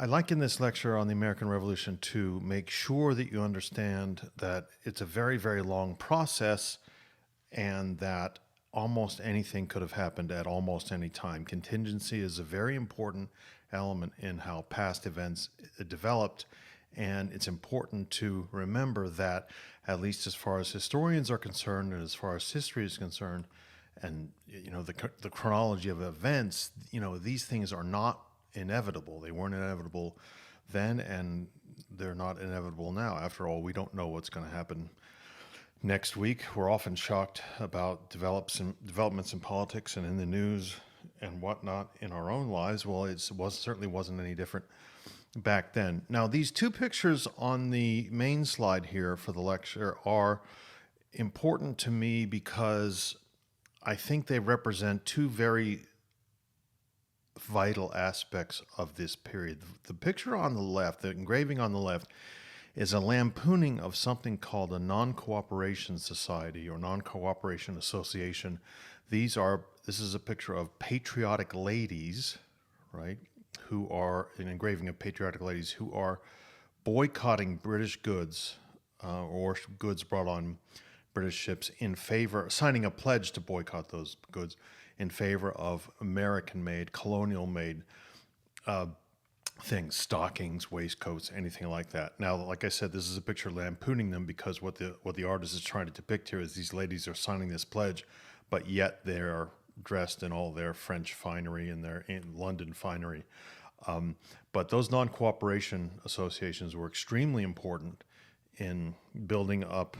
I like in this lecture on the American Revolution to make sure that you understand that it's a very, very long process and that almost anything could have happened at almost any time. Contingency is a very important element in how past events developed, and it's important to remember that, at least as far as historians are concerned and as far as history is concerned, and the chronology of events, these things are not inevitable. They weren't inevitable then, and they're not inevitable now. After all, we don't know what's going to happen next week. We're often shocked about developments in politics and in the news and whatnot in our own lives. Well, certainly wasn't any different back then. Now, these two pictures on the main slide here for the lecture are important to me because I think they represent two very vital aspects of this period. The picture on the left, the engraving on the left, is a lampooning of something called a non-cooperation society or non-cooperation association. This is a picture of patriotic ladies, right? Who are an engraving of patriotic ladies who are boycotting British goods or goods brought on British ships in favor, signing a pledge to boycott those goods in favor of American-made, colonial-made things, stockings, waistcoats, anything like that. Now, like I said, this is a picture lampooning them because what the artist is trying to depict here is these ladies are signing this pledge, but yet they're dressed in all their French finery and their London finery. But those non-cooperation associations were extremely important in building up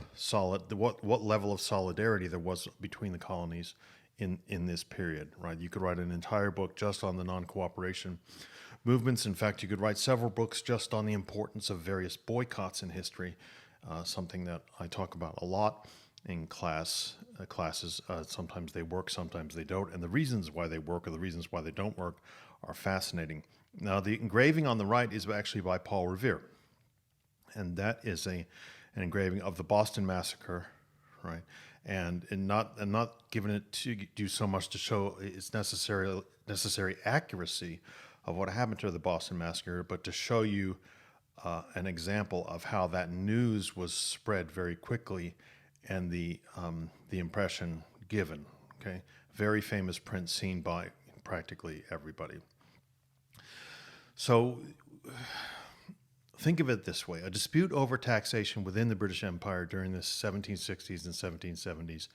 what level of solidarity there was between the colonies in this period, right? You could write an entire book just on the non-cooperation movements. In fact, you could write several books just on the importance of various boycotts in history, something that I talk about a lot in classes. Sometimes they work, sometimes they don't, and the reasons why they work or the reasons why they don't work are fascinating. Now, the engraving on the right is actually by Paul Revere, and that is an engraving of the Boston Massacre, right? And not giving it to do so much to show its necessary accuracy of what happened to the Boston Massacre, but to show you an example of how that news was spread very quickly and the impression given. Okay, very famous print seen by practically everybody. So think of it this way. A dispute over taxation within the British Empire during the 1760s and 1770s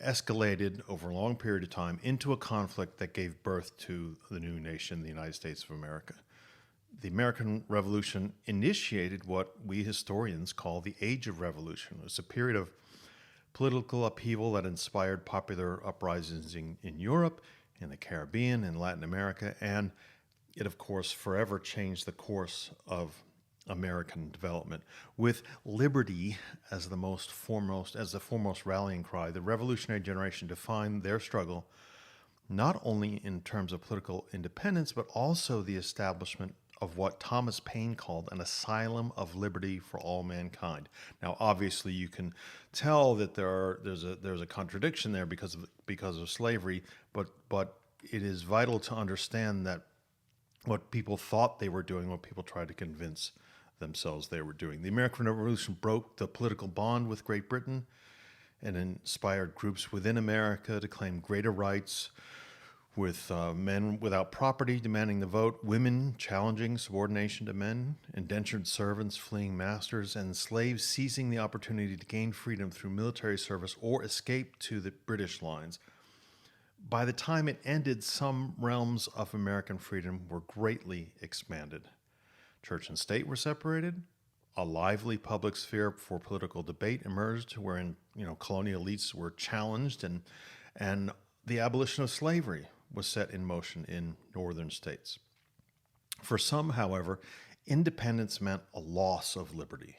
escalated over a long period of time into a conflict that gave birth to the new nation, the United States of America. The American Revolution initiated what we historians call the Age of Revolution. It was a period of political upheaval that inspired popular uprisings in Europe, in the Caribbean, in Latin America, and it, of course, forever changed the course of American development. With liberty as the foremost rallying cry, the revolutionary generation defined their struggle not only in terms of political independence, but also the establishment of what Thomas Paine called an asylum of liberty for all mankind. Now, obviously, you can tell that there's a contradiction there because of slavery, but it is vital to understand that what people thought they were doing, what people tried to convince themselves they were doing. The American Revolution broke the political bond with Great Britain and inspired groups within America to claim greater rights, with men without property demanding the vote, women challenging subordination to men, indentured servants fleeing masters, and slaves seizing the opportunity to gain freedom through military service or escape to the British lines. By the time it ended, some realms of American freedom were greatly expanded. Church and state were separated. A lively public sphere for political debate emerged, wherein colonial elites were challenged, and the abolition of slavery was set in motion in northern states. For some, however, independence meant a loss of liberty.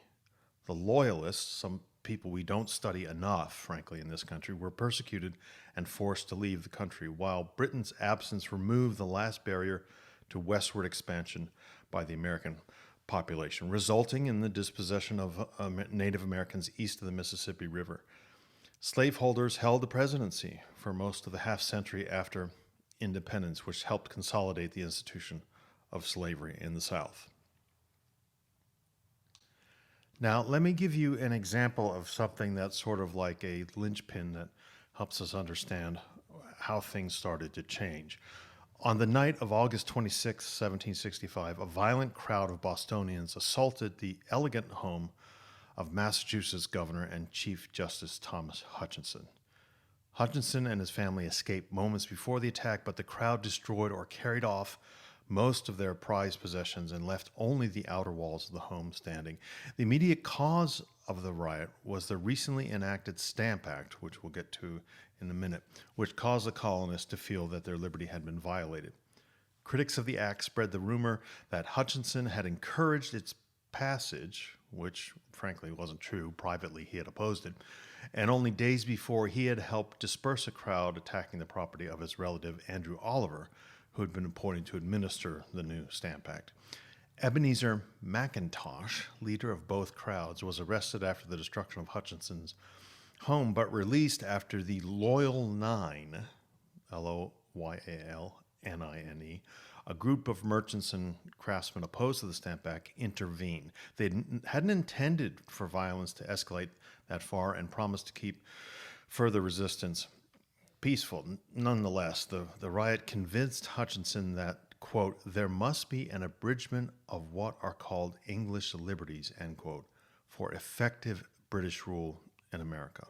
The Loyalists, some people we don't study enough, frankly, in this country, were persecuted and forced to leave the country, while Britain's absence removed the last barrier to westward expansion by the American population, resulting in the dispossession of Native Americans east of the Mississippi River. Slaveholders held the presidency for most of the half century after independence, which helped consolidate the institution of slavery in the South. Now, let me give you an example of something that's sort of like a linchpin that helps us understand how things started to change. On the night of August 26, 1765, a violent crowd of Bostonians assaulted the elegant home of Massachusetts Governor and Chief Justice Thomas Hutchinson. Hutchinson and his family escaped moments before the attack, but the crowd destroyed or carried off most of their prized possessions and left only the outer walls of the home standing. The immediate cause of the riot was the recently enacted Stamp Act, which we'll get to in a minute, which caused the colonists to feel that their liberty had been violated. Critics of the act spread the rumor that Hutchinson had encouraged its passage, which frankly wasn't true. Privately, he had opposed it. And only days before, he had helped disperse a crowd attacking the property of his relative, Andrew Oliver, who had been appointed to administer the new Stamp Act. Ebenezer McIntosh, leader of both crowds, was arrested after the destruction of Hutchinson's home, but released after the Loyal Nine, Loyalnine, a group of merchants and craftsmen opposed to the Stamp Act, intervened. They hadn't intended for violence to escalate that far and promised to keep further resistance peaceful. Nonetheless, the riot convinced Hutchinson that, quote, there must be an abridgment of what are called English liberties, end quote, for effective British rule in America.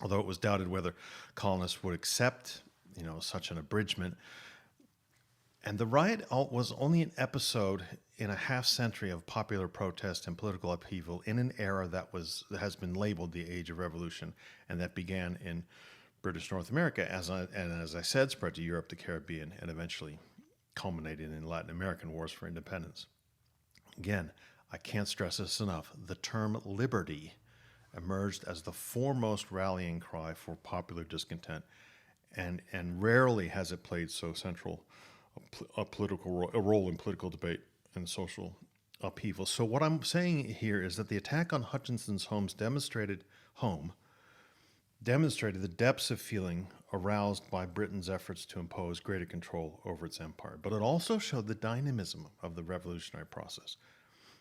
Although it was doubted whether colonists would accept, such an abridgment. And the riot was only an episode in a half century of popular protest and political upheaval in an era that has been labeled the Age of Revolution, and that began in British North America, as I said, spread to Europe, the Caribbean, and eventually culminated in Latin American wars for independence. Again, I can't stress this enough. The term liberty emerged as the foremost rallying cry for popular discontent, and rarely has it played so central a role in political debate and social upheaval. So what I'm saying here is that the attack on Hutchinson's home demonstrated the depths of feeling aroused by Britain's efforts to impose greater control over its empire. But it also showed the dynamism of the revolutionary process.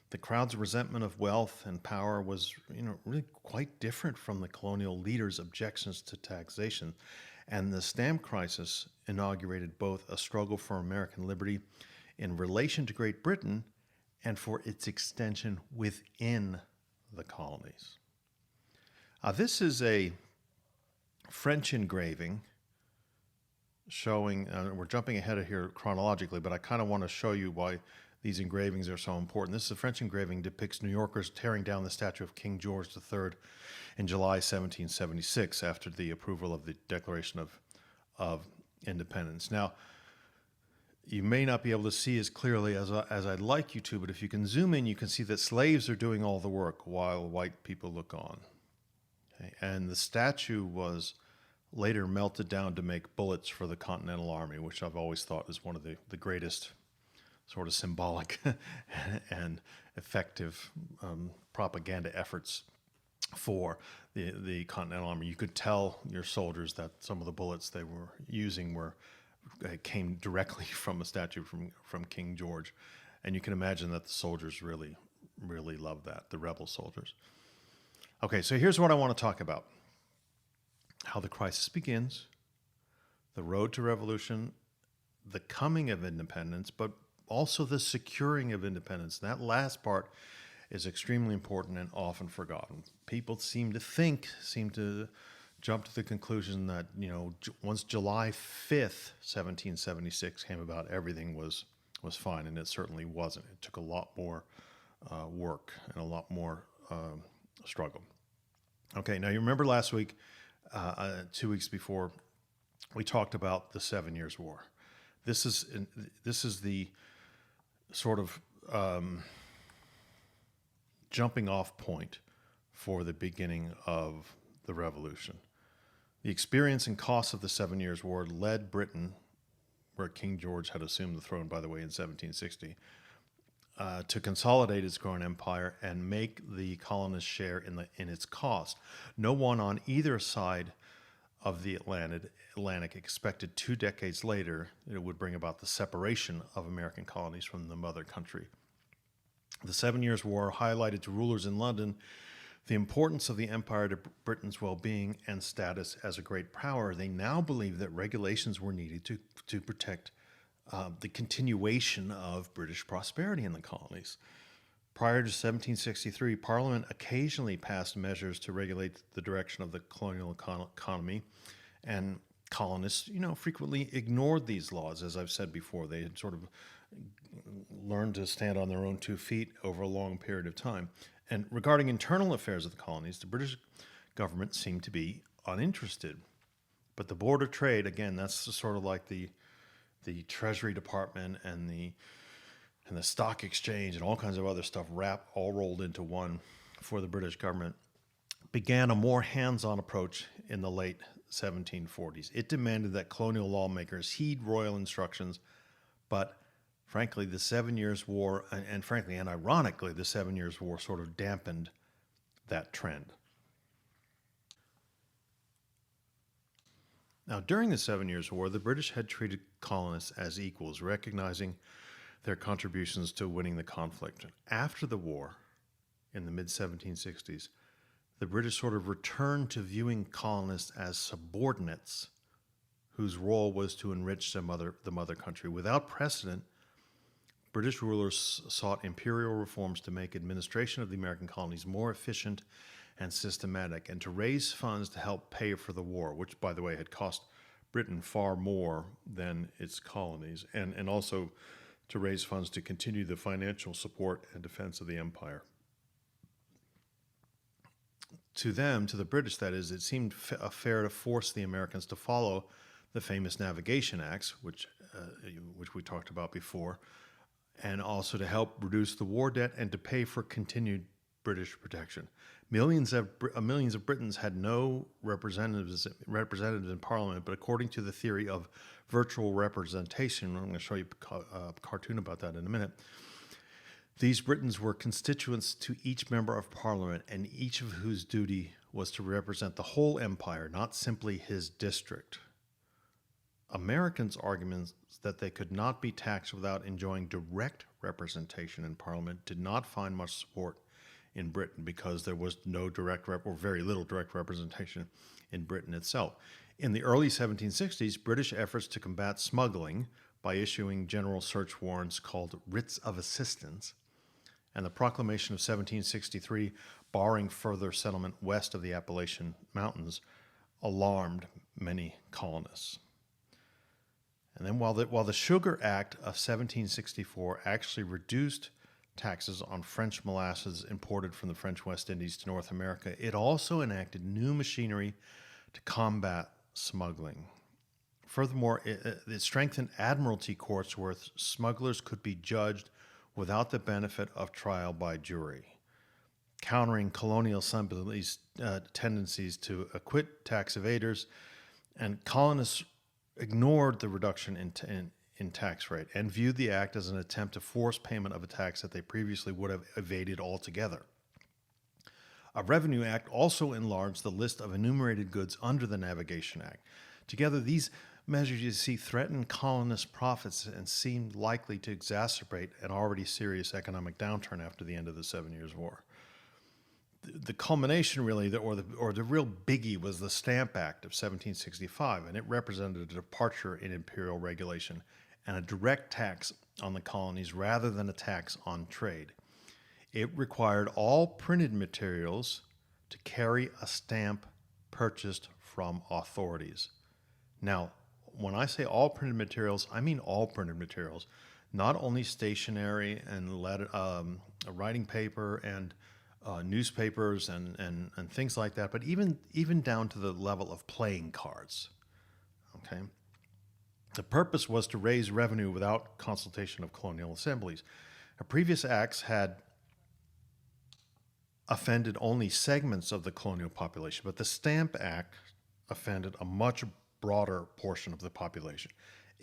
The crowd's resentment of wealth and power was, really quite different from the colonial leaders' objections to taxation. And the stamp crisis inaugurated both a struggle for American liberty in relation to Great Britain and for its extension within the colonies. This is a French engraving showing, we're jumping ahead of here chronologically, but I kind of want to show you why these engravings are so important. This is a French engraving depicts New Yorkers tearing down the statue of King George III in July 1776 after the approval of the Declaration of Independence. Now, you may not be able to see as clearly as I'd like you to, but if you can zoom in, you can see that slaves are doing all the work while white people look on. Okay? And the statue was later melted down to make bullets for the Continental Army, which I've always thought is one of the greatest sort of symbolic and effective propaganda efforts for the Continental Army. You could tell your soldiers that some of the bullets they were using came directly from a statue from King George. And you can imagine that the soldiers really, really loved that, the rebel soldiers. Okay, so here's what I want to talk about. How the crisis begins, the road to revolution, the coming of independence, but also the securing of independence. And that last part is extremely important and often forgotten. People seem to jump to the conclusion that, once July 5th, 1776 came about, everything was fine, and it certainly wasn't. It took a lot more work and a lot more struggle. Okay, now you remember last week, 2 weeks before, we talked about the 7 Years' War. This is the sort of jumping off point for the beginning of the revolution. The experience and costs of the 7 Years' War led Britain, where King George had assumed the throne, by the way, in 1760, to consolidate its growing empire and make the colonists share in its cost. No one on either side of the Atlantic expected 2 decades later it would bring about the separation of American colonies from the mother country. The 7 Years' War highlighted to rulers in London the importance of the empire to Britain's well-being and status as a great power. They now believed that regulations were needed to protect the continuation of British prosperity in the colonies. Prior to 1763, Parliament occasionally passed measures to regulate the direction of the colonial economy, and colonists, frequently ignored these laws. As I've said before, they had sort of learned to stand on their own 2 feet over a long period of time. And regarding internal affairs of the colonies, the British government seemed to be uninterested. But the Board of Trade, again, that's sort of like the Treasury Department and the stock exchange and all kinds of other stuff all rolled into one for the British government, began a more hands-on approach in the late 1740s. It demanded that colonial lawmakers heed royal instructions, but frankly, the 7 Years' War, and ironically, the 7 Years' War sort of dampened that trend. Now, during the 7 Years' War, the British had treated colonists as equals, recognizing their contributions to winning the conflict. After the war, in the mid-1760s, the British sort of returned to viewing colonists as subordinates whose role was to enrich the mother country. Without precedent, British rulers sought imperial reforms to make administration of the American colonies more efficient and systematic, and to raise funds to help pay for the war, which, by the way, had cost Britain far more than its colonies, and also to raise funds to continue the financial support and defense of the empire. To them, to the British that is, it seemed fair to force the Americans to follow the famous Navigation Acts, which we talked about before, and also to help reduce the war debt and to pay for continued British protection. Millions of Britons had no representatives in Parliament, but according to the theory of virtual representation, I'm going to show you a cartoon about that in a minute, these Britons were constituents to each member of Parliament, and each of whose duty was to represent the whole empire, not simply his district. Americans' arguments that they could not be taxed without enjoying direct representation in Parliament did not find much support in Britain because there was no or very little direct representation in Britain itself. In the early 1760s, British efforts to combat smuggling by issuing general search warrants called writs of assistance, and the proclamation of 1763 barring further settlement west of the Appalachian Mountains alarmed many colonists. And then while the Sugar Act of 1764 actually reduced taxes on French molasses imported from the French West Indies to North America, it also enacted new machinery to combat smuggling. Furthermore, it strengthened admiralty courts where smugglers could be judged without the benefit of trial by jury, countering colonial assembly's tendencies to acquit tax evaders, and colonists ignored the reduction in tax rate and viewed the act as an attempt to force payment of a tax that they previously would have evaded altogether. A Revenue Act also enlarged the list of enumerated goods under the Navigation Act. Together, these measures, you see, threatened colonist profits and seemed likely to exacerbate an already serious economic downturn after the end of the 7 Years' War. The culmination, really, or the real biggie, was the Stamp Act of 1765, and it represented a departure in imperial regulation and a direct tax on the colonies rather than a tax on trade. It required all printed materials to carry a stamp purchased from authorities. Now, when I say all printed materials, I mean all printed materials, not only stationery and writing paper and newspapers and things like that, but even down to the level of playing cards. Okay, the purpose was to raise revenue without consultation of colonial assemblies. Previous acts had offended only segments of the colonial population, but the Stamp Act offended a much broader portion of the population,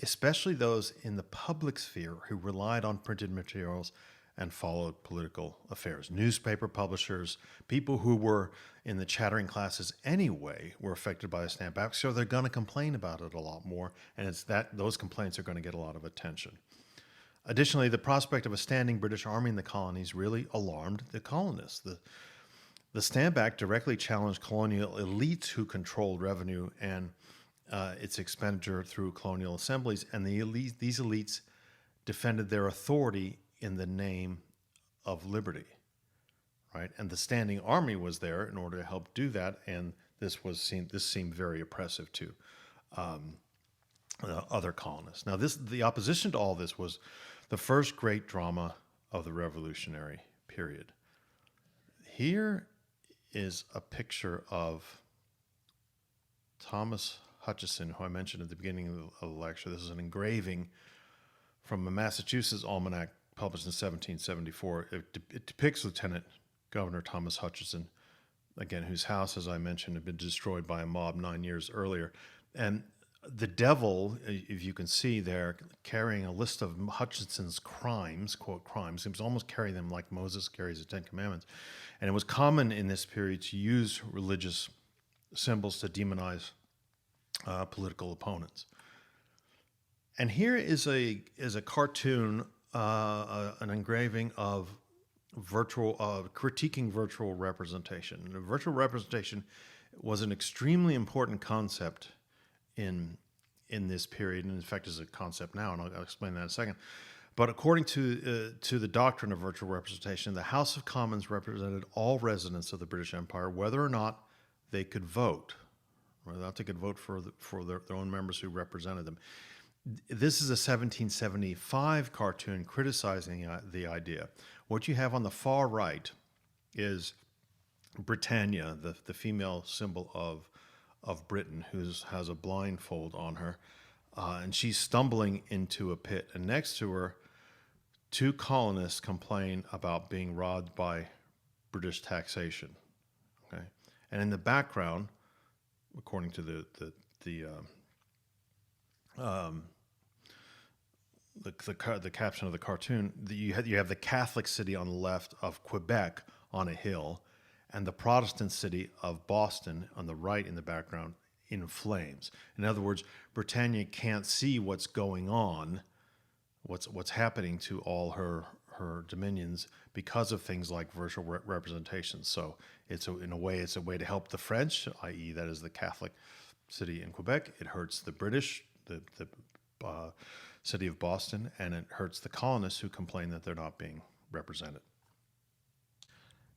especially those in the public sphere who relied on printed materials and followed political affairs. Newspaper publishers, people who were in the chattering classes anyway, were affected by the Stamp Act, so they're going to complain about it a lot more, and it's that those complaints are going to get a lot of attention. Additionally, the prospect of a standing British army in the colonies really alarmed the colonists. The Stamp Act directly challenged colonial elites who controlled revenue and its expenditure through colonial assemblies, and these elites defended their authority in the name of liberty, right? And the standing army was there in order to help do that, and this seemed very oppressive to other colonists. Now, the opposition to all this was the first great drama of the Revolutionary period. Here is a picture of Thomas Hutchison, who I mentioned at the beginning of the lecture. This is an engraving from a Massachusetts almanac published in 1774. It depicts Lieutenant Governor Thomas Hutchison, again, whose house, as I mentioned, had been destroyed by a mob 9 years earlier. And the devil, if you can see there, carrying a list of Hutchison's crimes, quote, crimes. He was almost carrying them like Moses carries the Ten Commandments. And it was common in this period to use religious symbols to demonize political opponents. And here is a cartoon, an engraving of critiquing virtual representation. And virtual representation was an extremely important concept in this period, and in fact is a concept now, and I'll explain that in a second. But according to the doctrine of virtual representation, the House of Commons represented all residents of the British Empire, whether or not they could vote, whether or not they could vote for their own members who represented them. This is a 1775 cartoon criticizing the idea. What you have on the far right is Britannia, the female symbol of Britain, who has a blindfold on her, and she's stumbling into a pit. And next to her, two colonists complain about being robbed by British taxation. Okay, and in the background, according to the caption of the cartoon, you have the Catholic city on the left of Quebec on a hill, and the Protestant city of Boston on the right in the background in flames. In other words, Britannia can't see what's going on, what's happening to all her dominions because of things like virtual representation. So in a way to help the French, i.e. that is the Catholic city in Quebec. It hurts the British, the city of Boston, and it hurts the colonists who complain that they're not being represented.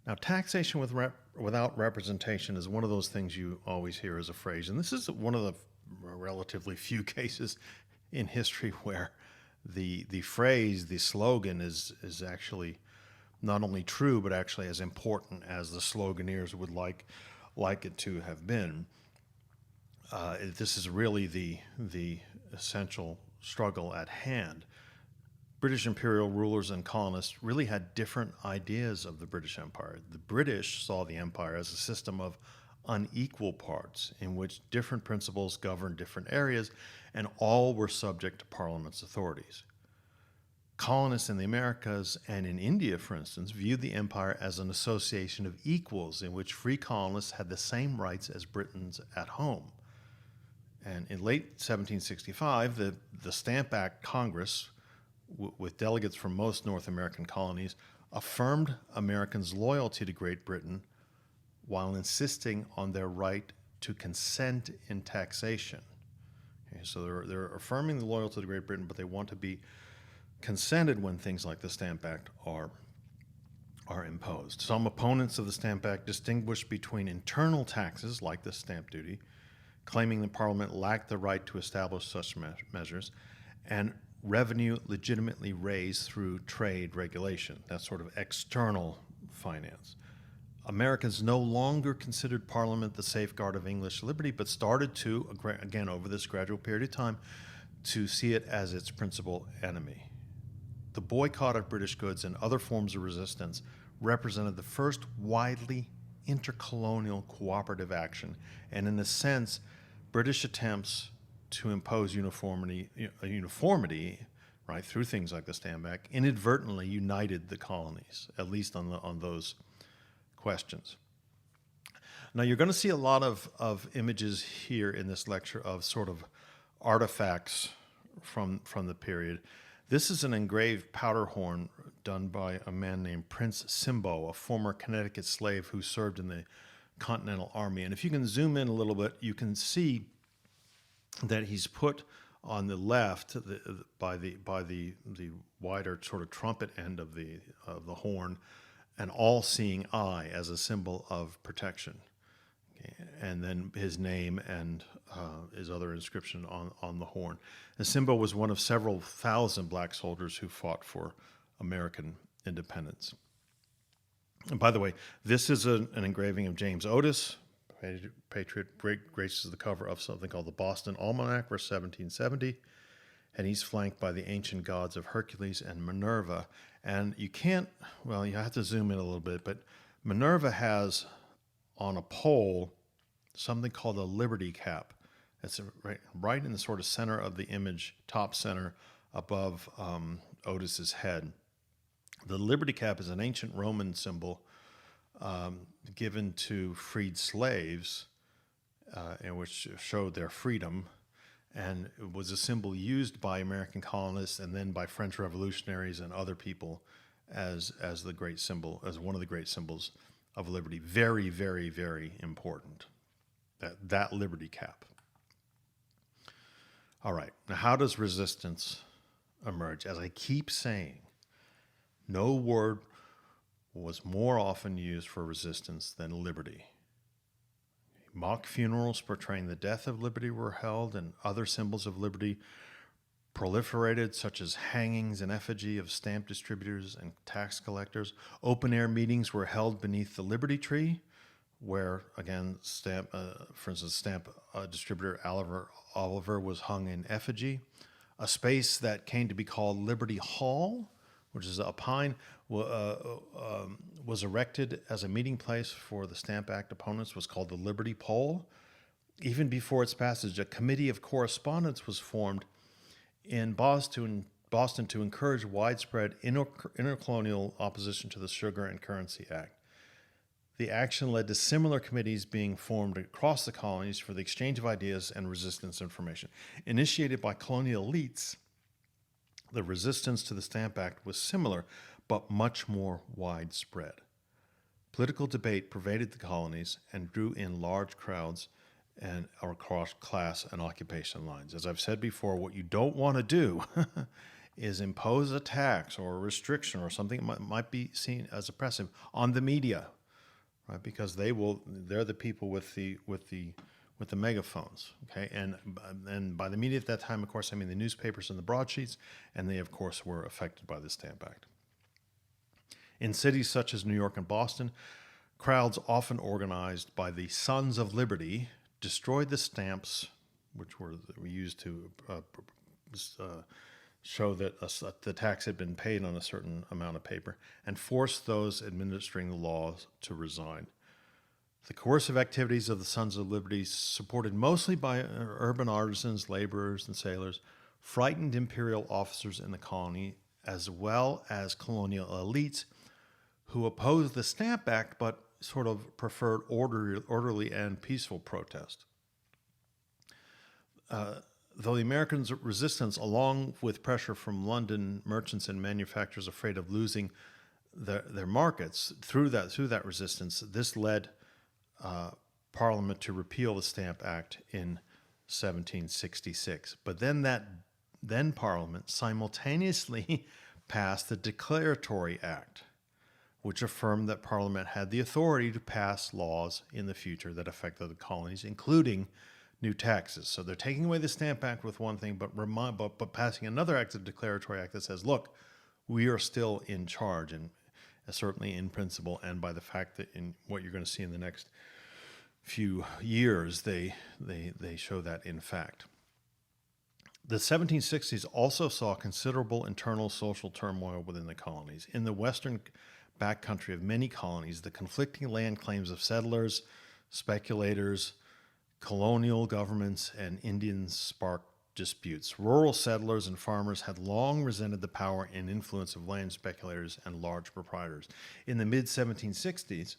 Now, taxation without representation is one of those things you always hear as a phrase, and this is one of the relatively few cases in history where the phrase, the slogan is actually not only true, but actually as important as the sloganeers would like it to have been. This is really the essential struggle at hand. British imperial rulers and colonists really had different ideas of the British Empire. The British saw the empire as a system of unequal parts in which different principles governed different areas and all were subject to Parliament's authorities. Colonists in the Americas and in India, for instance, viewed the empire as an association of equals in which free colonists had the same rights as Britons at home. And in late 1765, the Stamp Act Congress, with delegates from most North American colonies, affirmed Americans' loyalty to Great Britain while insisting on their right to consent in taxation. Okay, so they're affirming the loyalty to Great Britain, but they want to be consented when things like the Stamp Act are imposed. Some opponents of the Stamp Act distinguished between internal taxes, like the stamp duty, claiming the Parliament lacked the right to establish such measures, and revenue legitimately raised through trade regulation, that sort of external finance. Americans no longer considered Parliament the safeguard of English liberty, but started to, again, over this gradual period of time, to see it as its principal enemy. The boycott of British goods and other forms of resistance represented the first widely intercolonial cooperative action, and in a sense, British attempts to impose uniformity right, through things like the Stamp Act, inadvertently united the colonies, at least on those questions. Now, you're going to see a lot of images here in this lecture of sort of artifacts from the period. This is an engraved powder horn done by a man named Prince Simbo, a former Connecticut slave who served in the Continental Army. And if you can zoom in a little bit, you can see that he's put on the left by the wider sort of trumpet end of the horn, an all-seeing eye as a symbol of protection. Okay. And then his name and his other inscription on the horn. And Simbo was one of several thousand black soldiers who fought for American independence. And by the way, this is an engraving of James Otis, patriot, graces the cover of something called the Boston Almanac for 1770, and he's flanked by the ancient gods of Hercules and Minerva. And you can't, well, you have to zoom in a little bit, but Minerva has on a pole something called a Liberty Cap. It's right in the sort of center of the image, top center above Otis's head. The Liberty Cap is an ancient Roman symbol given to freed slaves, in which showed their freedom, and it was a symbol used by American colonists and then by French revolutionaries and other people as the great symbol, as one of the great symbols of liberty. Very, very, very important, that Liberty Cap. All right, now how does resistance emerge? As I keep saying, no word was more often used for resistance than liberty. Mock funerals portraying the death of liberty were held, and other symbols of liberty proliferated, such as hangings and effigy of stamp distributors and tax collectors. Open-air meetings were held beneath the Liberty Tree, where, again, for instance, stamp distributor Oliver was hung in effigy. A space that came to be called Liberty Hall, which is a pine, was erected as a meeting place for the Stamp Act opponents, was called the Liberty Pole. Even before its passage, a committee of correspondence was formed in Boston to encourage widespread intercolonial opposition to the Sugar and Currency Act. The action led to similar committees being formed across the colonies for the exchange of ideas and resistance information. Initiated by colonial elites, the resistance to the Stamp Act was similar, but much more widespread. Political debate pervaded the colonies and drew in large crowds and across class and occupation lines. As I've said before, what you don't want to do is impose a tax or a restriction or something that might be seen as oppressive on the media, right? Because they're the people with the megaphones, okay? And by the media at that time, of course, I mean the newspapers and the broadsheets, and they, of course, were affected by the Stamp Act. In cities such as New York and Boston, crowds often organized by the Sons of Liberty destroyed the stamps, which were used to show that the tax had been paid on a certain amount of paper, and forced those administering the laws to resign. The coercive activities of the Sons of Liberty, supported mostly by urban artisans, laborers, and sailors, frightened imperial officers in the colony, as well as colonial elites who opposed the Stamp Act but sort of preferred orderly and peaceful protest. Though the Americans' resistance, along with pressure from London merchants and manufacturers afraid of losing their markets through that resistance, this led Parliament to repeal the Stamp Act in 1766. But then Parliament simultaneously passed the Declaratory Act, which affirmed that Parliament had the authority to pass laws in the future that affected the colonies, including new taxes. So they're taking away the Stamp Act with one thing, but passing another act, the Declaratory Act, that says, look, we are still in charge, and certainly in principle, and by the fact that in what you're going to see in the next few years, they show that in fact. The 1760s also saw considerable internal social turmoil within the colonies. In the western backcountry of many colonies, the conflicting land claims of settlers, speculators, colonial governments, and Indians sparked disputes. Rural settlers and farmers had long resented the power and influence of land speculators and large proprietors. In the mid-1760s,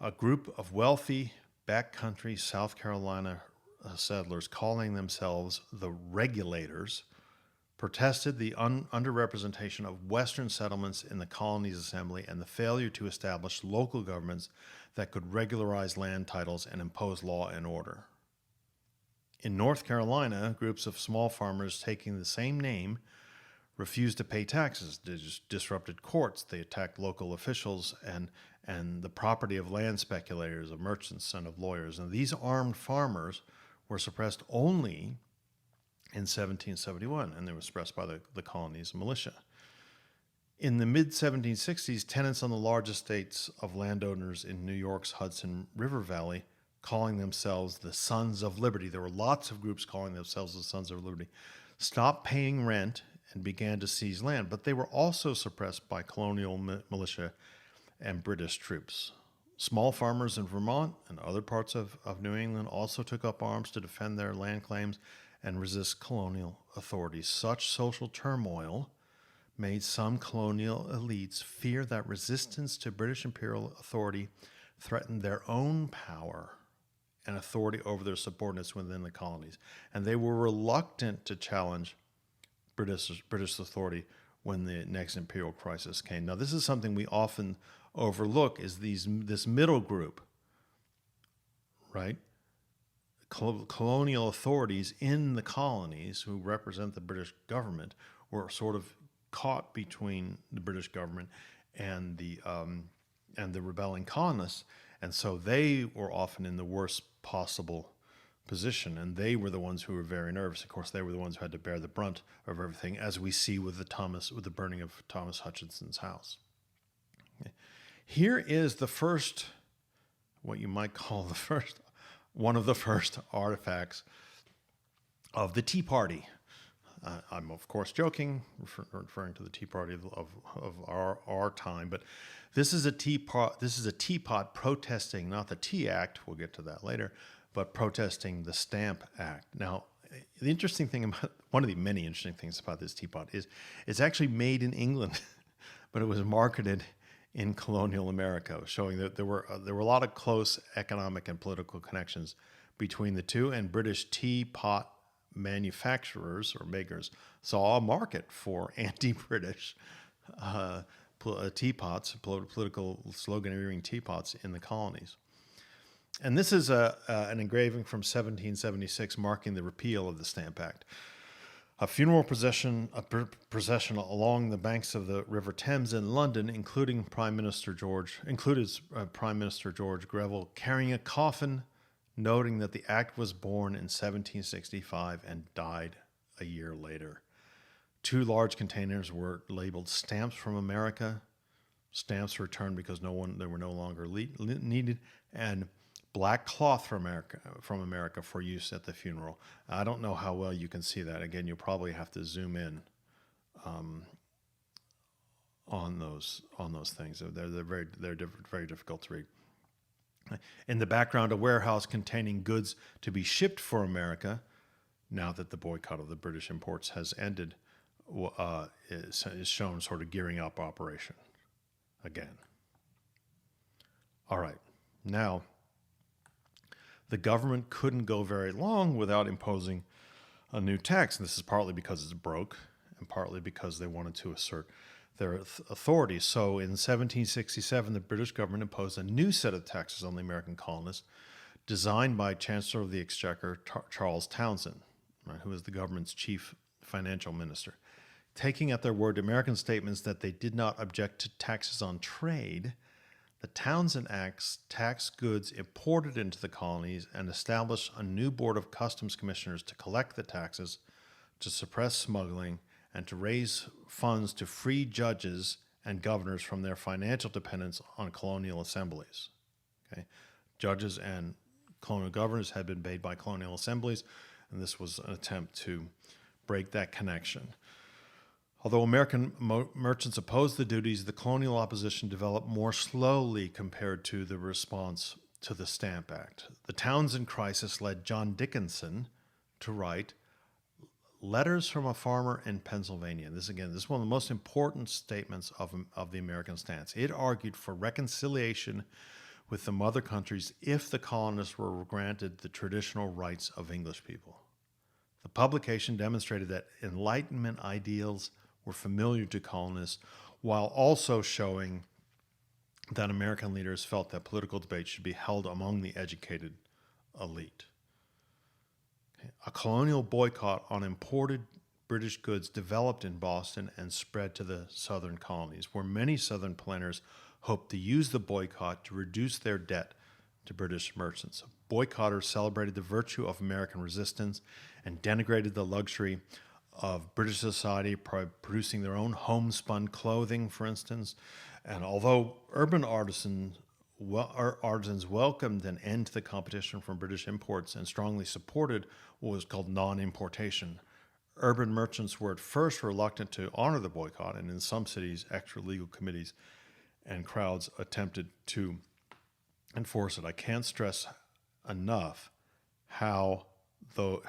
a group of wealthy backcountry South Carolina settlers calling themselves the Regulators protested the underrepresentation of Western settlements in the colonies assembly and the failure to establish local governments that could regularize land titles and impose law and order. In North Carolina, groups of small farmers taking the same name refused to pay taxes. They just disrupted courts. They attacked local officials and the property of land speculators, of merchants, and of lawyers. And these armed farmers were suppressed only in 1771, and they were suppressed by the colony's militia. In the mid-1760s, tenants on the large estates of landowners in New York's Hudson River Valley, calling themselves the Sons of Liberty — there were lots of groups calling themselves the Sons of Liberty — stopped paying rent and began to seize land, but they were also suppressed by colonial militia and British troops. Small farmers in Vermont and other parts of New England also took up arms to defend their land claims and resist colonial authorities. Such social turmoil made some colonial elites fear that resistance to British imperial authority threatened their own power and authority over their subordinates within the colonies. And they were reluctant to challenge British authority when the next imperial crisis came. Now, this is something we often overlook, is this middle group, right? Colonial authorities in the colonies who represent the British government were sort of caught between the British government and the rebelling colonists, and so they were often in the worst possible position, and they were the ones who were very nervous. Of course, they were the ones who had to bear the brunt of everything, as we see with the burning of Thomas Hutchinson's house. Okay. Here is the first, what you might call one of the first artifacts of the Tea Party. I'm of course joking, referring to the Tea Party of our time, but this is a teapot protesting not the Tea Act — we'll get to that later — but protesting the Stamp Act. Now, the interesting thing about one of the many interesting things about this teapot is it's actually made in England, but it was marketed in colonial America, showing that there were a lot of close economic and political connections between the two, and British teapot manufacturers or makers saw a market for anti-British teapots, political sloganeering teapots in the colonies. And this is an engraving from 1776 marking the repeal of the Stamp Act. A funeral procession along the banks of the River Thames in London, included Prime Minister George Greville carrying a coffin, noting that the act was born in 1765 and died a year later. 2 large containers were labeled "Stamps from America," stamps returned because they were no longer needed, and "Black cloth from America for use at the funeral." I don't know how well you can see that. Again, you'll probably have to zoom in on those things. They're very difficult to read. In the background, a warehouse containing goods to be shipped for America, now that the boycott of the British imports has ended, is shown sort of gearing up operation again. All right, now, the government couldn't go very long without imposing a new tax. And this is partly because it's broke and partly because they wanted to assert their authority. So in 1767, the British government imposed a new set of taxes on the American colonists, designed by Chancellor of the Exchequer Charles Townshend, right, who was the government's chief financial minister. Taking at their word American statements that they did not object to taxes on trade, the Townshend Acts taxed goods imported into the colonies and established a new board of customs commissioners to collect the taxes, to suppress smuggling, and to raise funds to free judges and governors from their financial dependence on colonial assemblies. Okay? Judges and colonial governors had been paid by colonial assemblies, and this was an attempt to break that connection. Although American merchants opposed the duties, the colonial opposition developed more slowly compared to the response to the Stamp Act. The Townshend crisis led John Dickinson to write Letters from a Farmer in Pennsylvania. This is one of the most important statements of the American stance. It argued for reconciliation with the mother countries if the colonists were granted the traditional rights of English people. The publication demonstrated that Enlightenment ideals were familiar to colonists, while also showing that American leaders felt that political debate should be held among the educated elite. A colonial boycott on imported British goods developed in Boston and spread to the southern colonies, where many southern planters hoped to use the boycott to reduce their debt to British merchants. Boycotters celebrated the virtue of American resistance and denigrated the luxury of British society, producing their own homespun clothing, for instance. And although urban artisans welcomed an end to the competition from British imports and strongly supported what was called non-importation, urban merchants were at first reluctant to honor the boycott, and in some cities, extra-legal committees and crowds attempted to enforce it. I can't stress enough how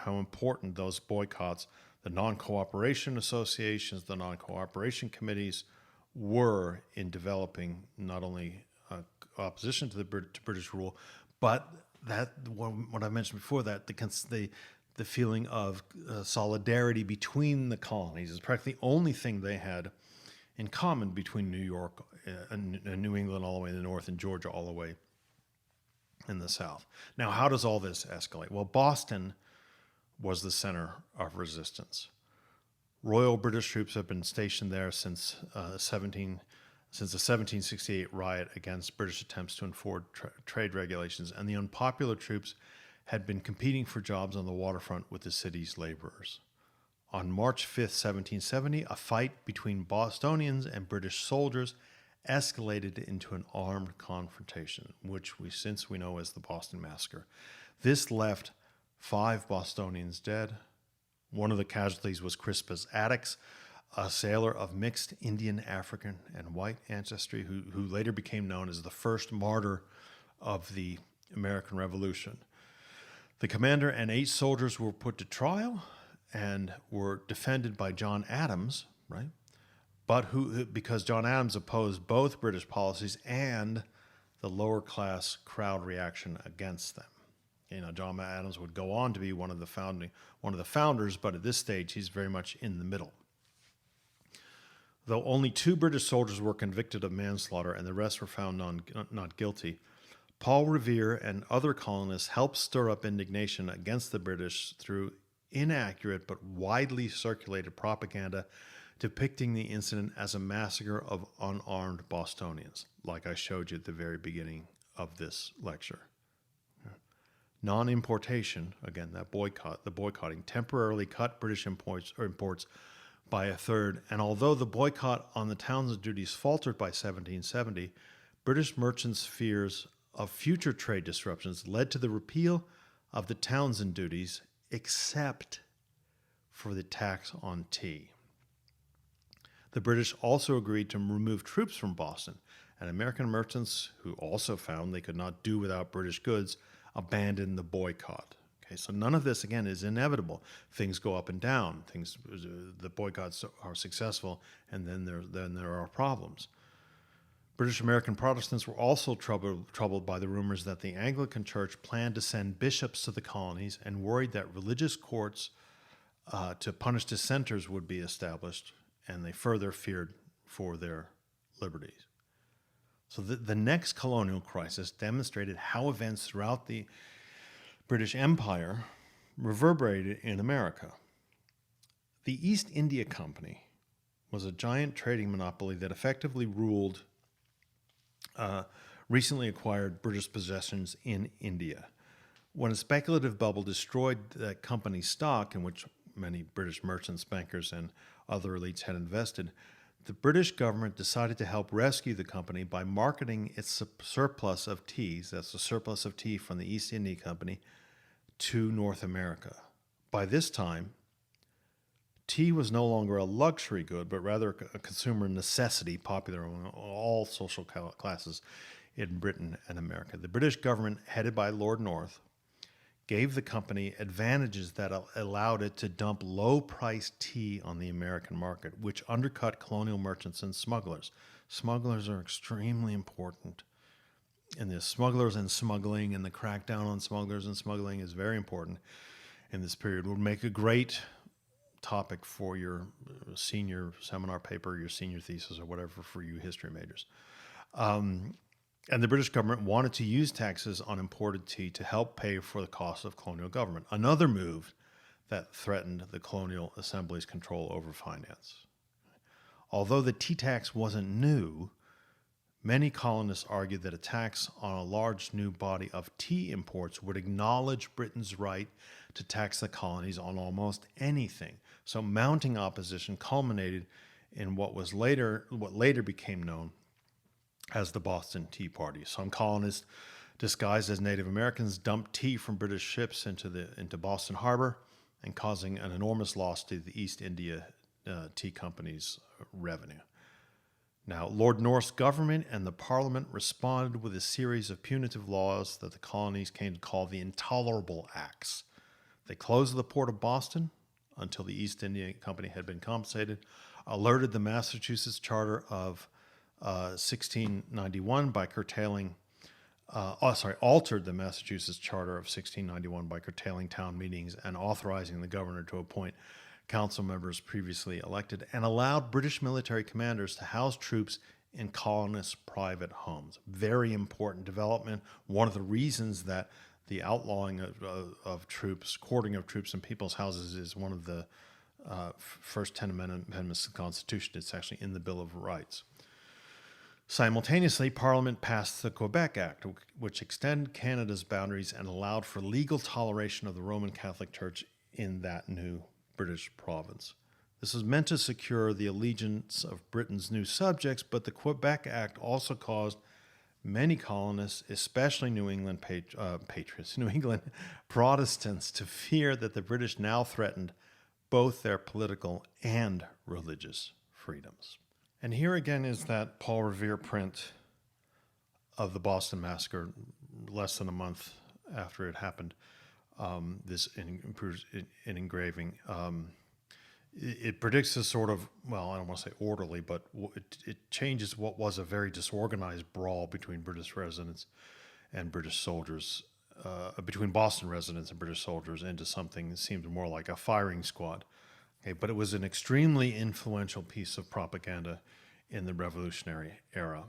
important those boycotts, the non-cooperation associations, the non-cooperation committees, were in developing not only opposition to British rule, but that what I mentioned before, that the feeling of solidarity between the colonies is practically the only thing they had in common between New York and New England all the way in the north and Georgia all the way in the south. Now, how does all this escalate? Well, Boston was the center of resistance. Royal British troops have been stationed there since the 1768 riot against British attempts to enforce trade regulations, and the unpopular troops had been competing for jobs on the waterfront with the city's laborers. On March 5th, 1770, a fight between Bostonians and British soldiers escalated into an armed confrontation, which we know as the Boston Massacre. This left 5 Bostonians dead. One of the casualties was Crispus Attucks, a sailor of mixed Indian, African, and white ancestry who later became known as the first martyr of the American Revolution. The commander and 8 soldiers were put to trial and were defended by John Adams, right? But because John Adams opposed both British policies and the lower class crowd reaction against them. John Adams would go on to be one of the founders, but at this stage he's very much in the middle. Though only 2 British soldiers were convicted of manslaughter and the rest were found not guilty, Paul Revere and other colonists helped stir up indignation against the British through inaccurate but widely circulated propaganda depicting the incident as a massacre of unarmed Bostonians, like I showed you at the very beginning of this lecture. Non-importation, again, the boycotting, temporarily cut British imports by a third, and although the boycott on the Townsend duties faltered by 1770, British merchants' fears of future trade disruptions led to the repeal of the Townsend duties, except for the tax on tea. The British also agreed to remove troops from Boston, and American merchants, who also found they could not do without British goods, abandoned the boycott. Okay, so none of this, again, is inevitable. Things go up and down. The boycotts are successful, and then there are problems. British American Protestants were also troubled by the rumors that the Anglican Church planned to send bishops to the colonies and worried that religious courts to punish dissenters would be established, and they further feared for their liberties. So the next colonial crisis demonstrated how events throughout the British Empire reverberated in America. The East India Company was a giant trading monopoly that effectively ruled recently acquired British possessions in India. When a speculative bubble destroyed the company's stock, in which many British merchants, bankers, and other elites had invested, the British government decided to help rescue the company by marketing its surplus of teas, that's the surplus of tea from the East India Company, to North America. By this time, tea was no longer a luxury good, but rather a consumer necessity popular among all social classes in Britain and America. The British government, headed by Lord North, gave the company advantages that allowed it to dump low-priced tea on the American market, which undercut colonial merchants and smugglers. Smugglers are extremely important in this. Smugglers and smuggling, and the crackdown on smugglers and smuggling is very important in this period. Would make a great topic for your senior seminar paper, your senior thesis, or whatever for you history majors. And the British government wanted to use taxes on imported tea to help pay for the cost of colonial government, another move that threatened the colonial assembly's control over finance. Although the tea tax wasn't new, many colonists argued that a tax on a large new body of tea imports would acknowledge Britain's right to tax the colonies on almost anything. So mounting opposition culminated in what later became known as the Boston Tea Party. Some colonists, disguised as Native Americans, dumped tea from British ships into Boston Harbor, and causing an enormous loss to the East India Tea Company's revenue. Now, Lord North's government and the Parliament responded with a series of punitive laws that the colonies came to call the Intolerable Acts. They closed the port of Boston until the East India Company had been compensated, alerted the Massachusetts Charter of 1691 by altered the Massachusetts Charter of 1691 by curtailing town meetings and authorizing the governor to appoint council members previously elected, and allowed British military commanders to house troops in colonists' private homes. Very important development. One of the reasons that the outlawing of troops, quartering of troops in people's houses, is one of the first 10 amendments to the Constitution. It's actually in the Bill of Rights. Simultaneously, Parliament passed the Quebec Act, which extended Canada's boundaries and allowed for legal toleration of the Roman Catholic Church in that new British province. This was meant to secure the allegiance of Britain's new subjects, but the Quebec Act also caused many colonists, especially New England Protestants, to fear that the British now threatened both their political and religious freedoms. And here again is that Paul Revere print of the Boston Massacre, less than a month after it happened. This in engraving. It predicts a sort of, well, I don't want to say orderly, but it changes what was a very disorganized brawl between British residents and British soldiers, between Boston residents and British soldiers, into something that seemed more like a firing squad. Okay, but it was an extremely influential piece of propaganda in the Revolutionary era.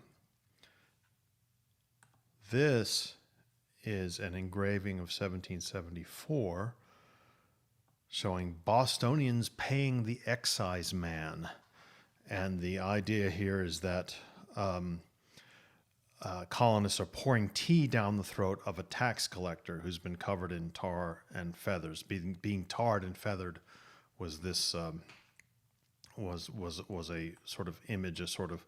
This is an engraving of 1774 showing Bostonians paying the excise man. And the idea here is that colonists are pouring tea down the throat of a tax collector who's been covered in tar and feathers. Being tarred and feathered was this was a sort of image, a sort of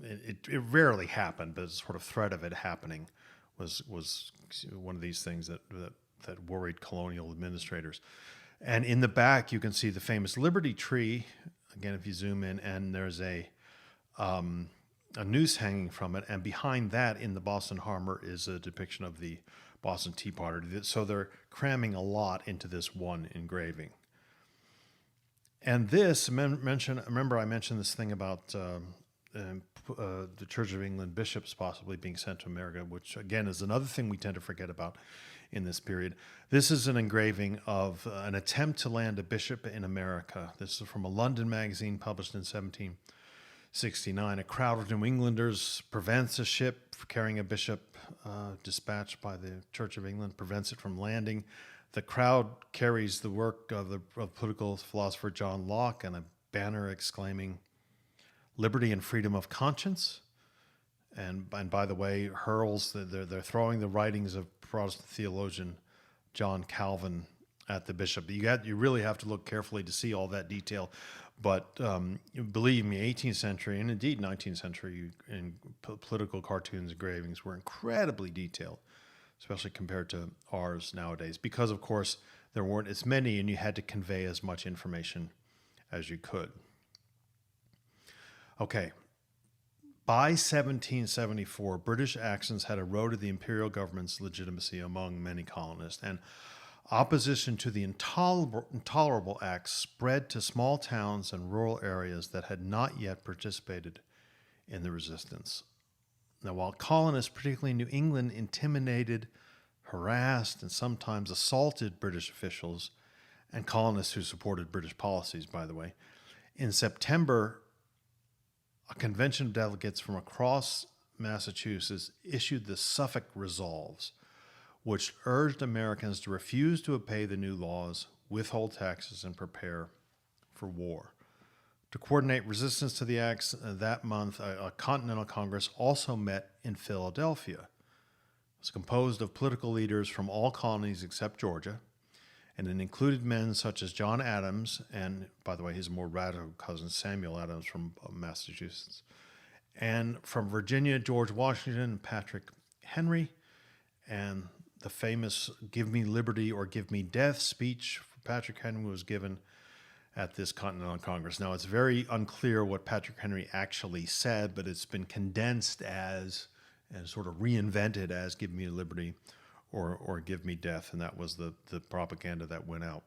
it rarely happened, but a sort of threat of it happening was one of these things that worried colonial administrators. And in the back, you can see the famous Liberty Tree. Again, if you zoom in, and there's a noose hanging from it, and behind that, in the Boston Harbor, is a depiction of the Boston Tea Party. So they're cramming a lot into this one engraving. And this, remember I mentioned this thing about the Church of England bishops possibly being sent to America, which again is another thing we tend to forget about in this period. This is an engraving of an attempt to land a bishop in America. This is from a London magazine published in 1769. A crowd of New Englanders prevents a ship carrying a bishop dispatched by the Church of England, prevents it from landing. The crowd carries the work of political philosopher John Locke and a banner exclaiming, "Liberty and freedom of conscience." And by the way, hurls, they're throwing the writings of Protestant theologian John Calvin at the bishop. You really have to look carefully to see all that detail. But believe me, 18th century and indeed 19th century political cartoons, engravings were incredibly detailed, especially compared to ours nowadays, because of course there weren't as many and you had to convey as much information as you could. Okay, By 1774, British actions had eroded the imperial government's legitimacy among many colonists, and opposition to the intolerable acts spread to small towns and rural areas that had not yet participated in the resistance. Now, while colonists, particularly in New England, intimidated, harassed, and sometimes assaulted British officials, and colonists who supported British policies, by the way, in September, a convention of delegates from across Massachusetts issued the Suffolk Resolves, which urged Americans to refuse to obey the new laws, withhold taxes, and prepare for war. To coordinate resistance to the acts that month, a Continental Congress also met in Philadelphia. It was composed of political leaders from all colonies except Georgia, and it included men such as John Adams, and by the way, his more radical cousin Samuel Adams from Massachusetts, and from Virginia, George Washington and Patrick Henry, and the famous "Give Me Liberty or Give Me Death" speech for Patrick Henry was given at this Continental Congress. Now, it's very unclear what Patrick Henry actually said, but it's been condensed as and sort of reinvented as "Give Me Liberty or Give Me Death," and that was the propaganda that went out.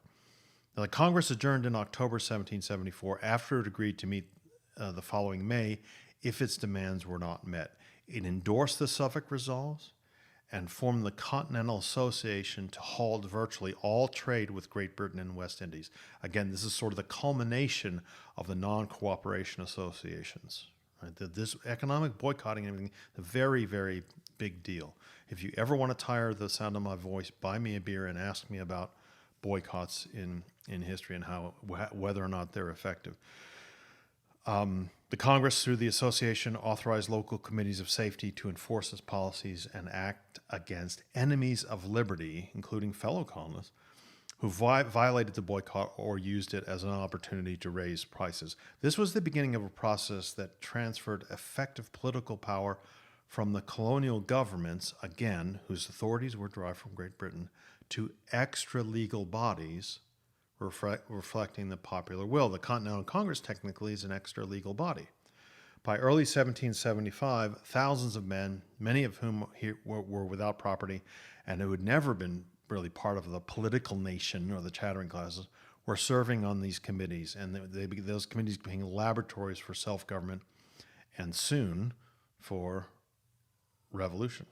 Now, the Congress adjourned in October 1774 after it agreed to meet the following May if its demands were not met. It endorsed the Suffolk Resolves and formed the Continental Association to halt virtually all trade with Great Britain and West Indies. Again, this is sort of the culmination of the non-cooperation associations. Right? This economic boycotting and everything, a very, very big deal. If you ever want to tire the sound of my voice, buy me a beer and ask me about boycotts in history and whether or not they're effective. The Congress, through the association, authorized local committees of safety to enforce its policies and act against enemies of liberty, including fellow colonists, who violated the boycott or used it as an opportunity to raise prices. This was the beginning of a process that transferred effective political power from the colonial governments, again, whose authorities were derived from Great Britain, to extra-legal bodies reflecting the popular will. The Continental Congress technically is an extra-legal body. By early 1775, thousands of men, many of whom were without property and who had never been really part of the political nation or the chattering classes, were serving on these committees, and those committees became laboratories for self-government and soon for revolution.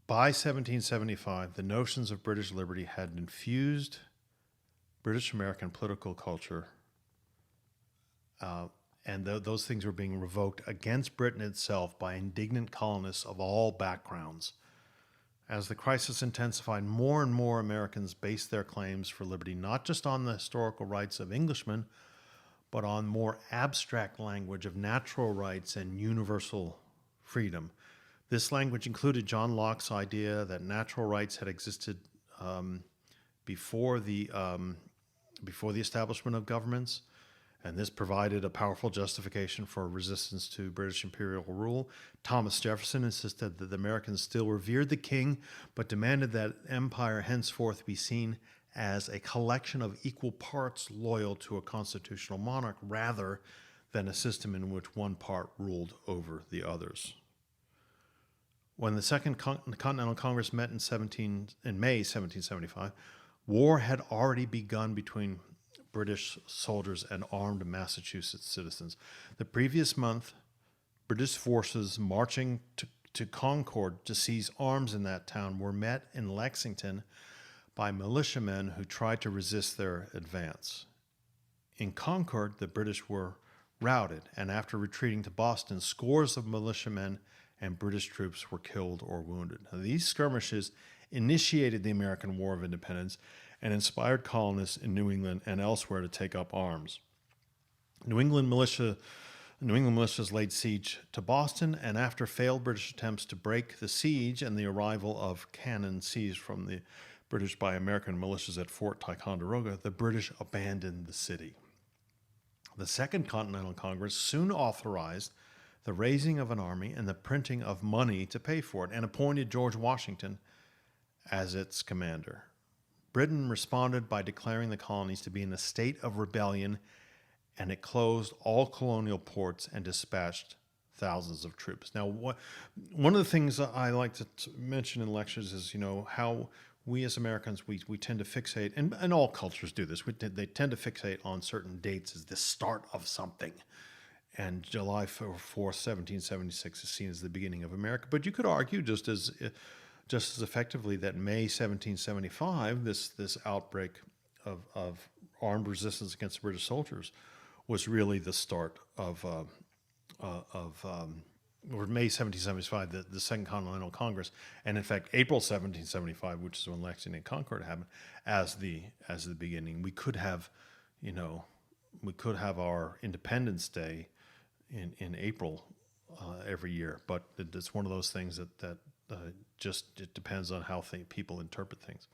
By 1775, the notions of British liberty had infused British American political culture, and those things were being revoked against Britain itself by indignant colonists of all backgrounds. As the crisis intensified, more and more Americans based their claims for liberty not just on the historical rights of Englishmen, but on more abstract language of natural rights and universal freedom. This language included John Locke's idea that natural rights had existed before the establishment of governments, and this provided a powerful justification for resistance to British imperial rule. Thomas Jefferson insisted that the Americans still revered the king, but demanded that empire henceforth be seen as a collection of equal parts loyal to a constitutional monarch rather than a system in which one part ruled over the others. When the Second Continental Congress met in May 1775, war had already begun between British soldiers and armed Massachusetts citizens. The previous month, British forces marching to Concord to seize arms in that town were met in Lexington by militiamen who tried to resist their advance. In Concord, the British were routed, and after retreating to Boston, scores of militiamen and British troops were killed or wounded. Now, these skirmishes initiated the American War of Independence and inspired colonists in New England and elsewhere to take up arms. New England militias laid siege to Boston, and after failed British attempts to break the siege and the arrival of cannon seized from the British by American militias at Fort Ticonderoga, the British abandoned the city. The Second Continental Congress soon authorized the raising of an army and the printing of money to pay for it, and appointed George Washington as its commander. Britain responded by declaring the colonies to be in a state of rebellion, and it closed all colonial ports and dispatched thousands of troops. Now, one of the things I like to mention in lectures is, how we as Americans, we tend to fixate, and all cultures do this, they tend to fixate on certain dates as the start of something. And July 4th, 1776 is seen as the beginning of America. But you could argue just as effectively that May 1775, this outbreak of armed resistance against the British soldiers, was really the start of or May 1775, the Second Continental Congress, and in fact April 1775, which is when Lexington and Concord happened, as the beginning. We could have our Independence Day in April every year, but it's one of those things that just it depends on how people interpret things.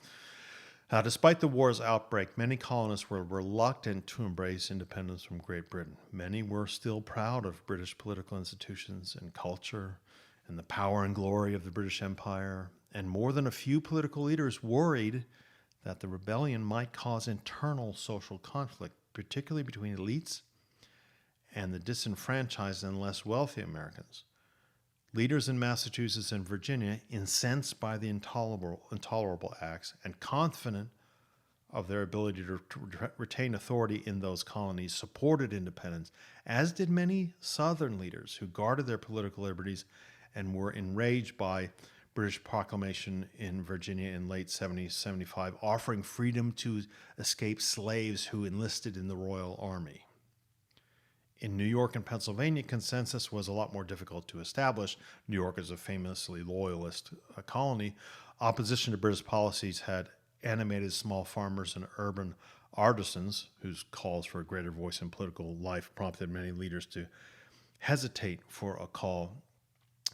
Despite the war's outbreak, many colonists were reluctant to embrace independence from Great Britain. Many were still proud of British political institutions and culture and the power and glory of the British Empire, and more than a few political leaders worried that the rebellion might cause internal social conflict, particularly between elites and the disenfranchised and less wealthy Americans. Leaders in Massachusetts and Virginia, incensed by the intolerable acts and confident of their ability to retain authority in those colonies, supported independence, as did many Southern leaders who guarded their political liberties and were enraged by British proclamation in Virginia in late 1775, offering freedom to escaped slaves who enlisted in the Royal Army. In New York and Pennsylvania, consensus was a lot more difficult to establish. New York is a famously loyalist colony. Opposition to British policies had animated small farmers and urban artisans, whose calls for a greater voice in political life prompted many leaders to hesitate for a call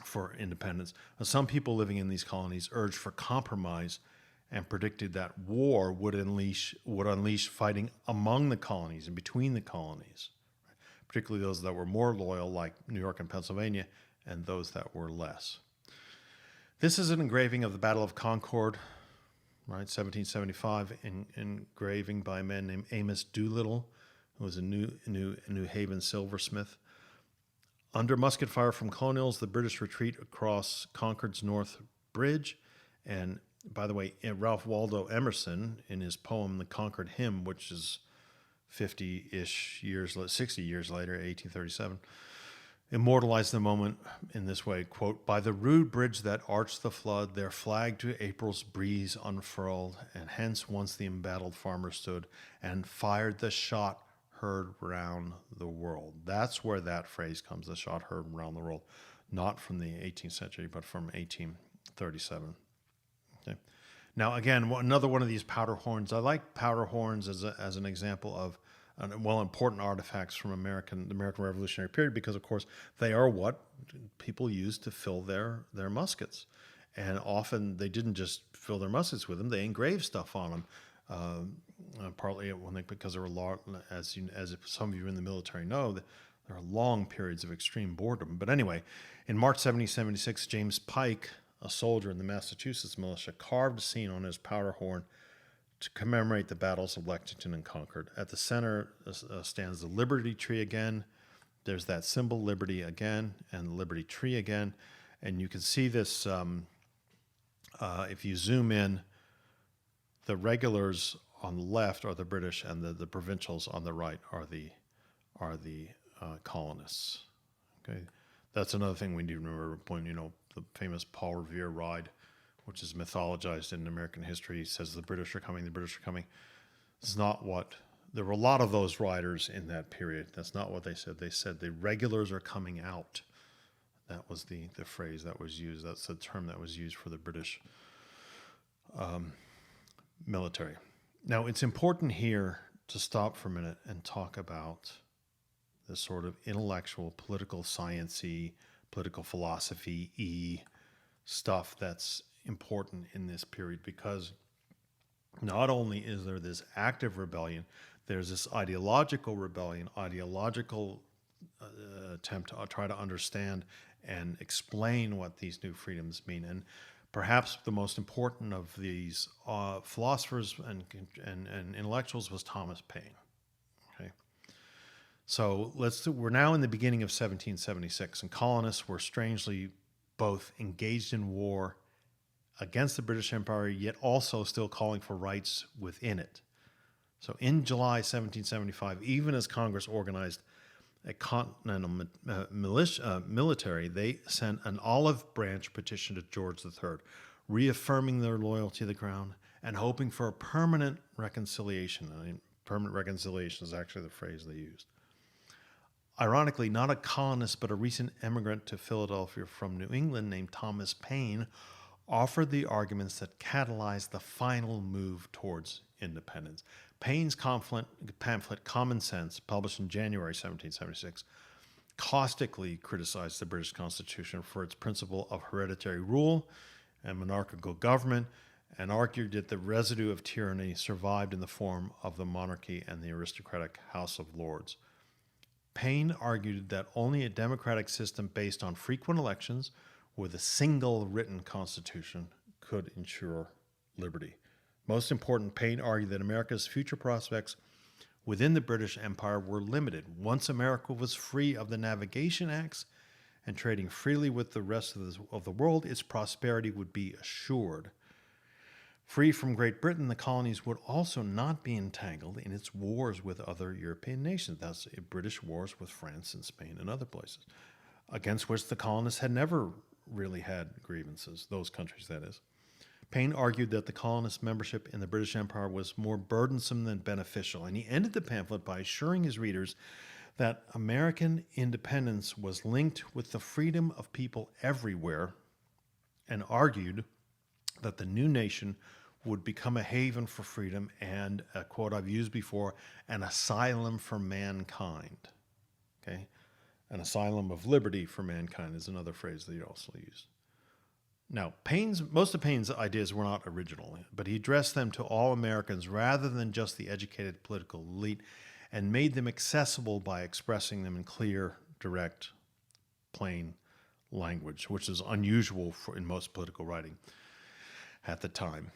for independence. Some people living in these colonies urged for compromise and predicted that war would unleash fighting among the colonies and between the colonies, particularly those that were more loyal, like New York and Pennsylvania, and those that were less. This is an engraving of the Battle of Concord, right, 1775, engraving by a man named Amos Doolittle, who was a New Haven silversmith. Under musket fire from colonials, the British retreat across Concord's North Bridge. And by the way, Ralph Waldo Emerson, in his poem The Concord Hymn, which is 60 years later, 1837, immortalized the moment in this way, quote, "By the rude bridge that arched the flood, their flag to April's breeze unfurled, and hence once the embattled farmer stood, and fired the shot heard round the world." That's where that phrase comes, the shot heard round the world, not from the 18th century, but from 1837. Okay. Now, again, another one of these powder horns. I like powder horns as an example of important artifacts from the American Revolutionary period, because, of course, they are what people used to fill their muskets. And often they didn't just fill their muskets with them; they engraved stuff on them. Partly because there were as some of you in the military know, there are long periods of extreme boredom. But anyway, in March 1776, James Pike, a soldier in the Massachusetts militia, carved a scene on his powder horn to commemorate the battles of Lexington and Concord. At the center stands the Liberty Tree again. There's that symbol, Liberty again, and the Liberty Tree again. And you can see this, if you zoom in, the regulars on the left are the British, and the provincials on the right are the colonists. Okay, that's another thing we need to remember. When the famous Paul Revere ride, which is mythologized in American history, says the British are coming. The British are coming. It's not what there were a lot of those riders in that period. That's not what they said. They said the regulars are coming out. That was the phrase that was used. That's the term that was used for the British military. Now, it's important here to stop for a minute and talk about this sort of intellectual, political science-y, political philosophy-y stuff that's important in this period, because not only is there this active rebellion, there's this ideological rebellion, ideological attempt to try to understand and explain what these new freedoms mean. And Perhaps the most important of these philosophers and intellectuals was Thomas Paine. Okay, so we're now in the beginning of 1776, and colonists were strangely both engaged in war against the British Empire, yet also still calling for rights within it. So in July 1775, even as Congress organized a continental military, they sent an olive branch petition to George III, reaffirming their loyalty to the crown and hoping for a permanent reconciliation. I mean, permanent reconciliation is actually the phrase they used. Ironically, not a colonist, but a recent immigrant to Philadelphia from New England named Thomas Paine offered the arguments that catalyzed the final move towards independence. Paine's pamphlet, Common Sense, published in January 1776, caustically criticized the British Constitution for its principle of hereditary rule and monarchical government, and argued that the residue of tyranny survived in the form of the monarchy and the aristocratic House of Lords. Paine argued that only a democratic system based on frequent elections with a single written constitution could ensure liberty. Most important, Paine argued that America's future prospects within the British Empire were limited. Once America was free of the Navigation Acts and trading freely with the rest of the world, its prosperity would be assured. Free from Great Britain, the colonies would also not be entangled in its wars with other European nations, thus British wars with France and Spain and other places, against which the colonists had never really had grievances, those countries, that is. Paine argued that the colonists' membership in the British Empire was more burdensome than beneficial, and he ended the pamphlet by assuring his readers that American independence was linked with the freedom of people everywhere, and argued that the new nation would become a haven for freedom and, a quote I've used before, an asylum for mankind. Okay? An asylum of liberty for mankind is another phrase that he also used. Now, most of Paine's ideas were not original, but he addressed them to all Americans rather than just the educated political elite, and made them accessible by expressing them in clear, direct, plain language, which is unusual in most political writing at the time.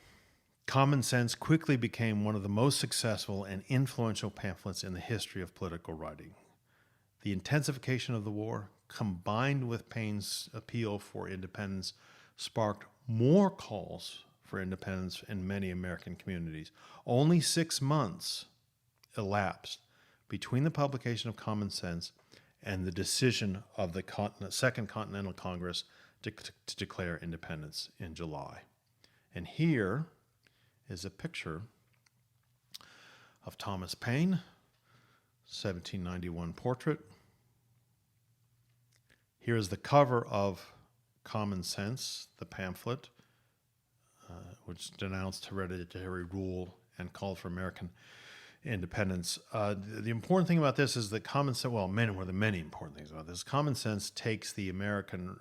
Common Sense quickly became one of the most successful and influential pamphlets in the history of political writing. The intensification of the war, combined with Paine's appeal for independence, sparked more calls for independence in many American communities. Only 6 months elapsed between the publication of Common Sense and the decision of the Second Continental Congress to declare independence in July. And here is a picture of Thomas Paine, 1791 portrait. Here is the cover of Common Sense, the pamphlet, which denounced hereditary rule and called for American independence. The important thing about this is that Common Sense, well, one of the many important things about this, Common Sense takes the American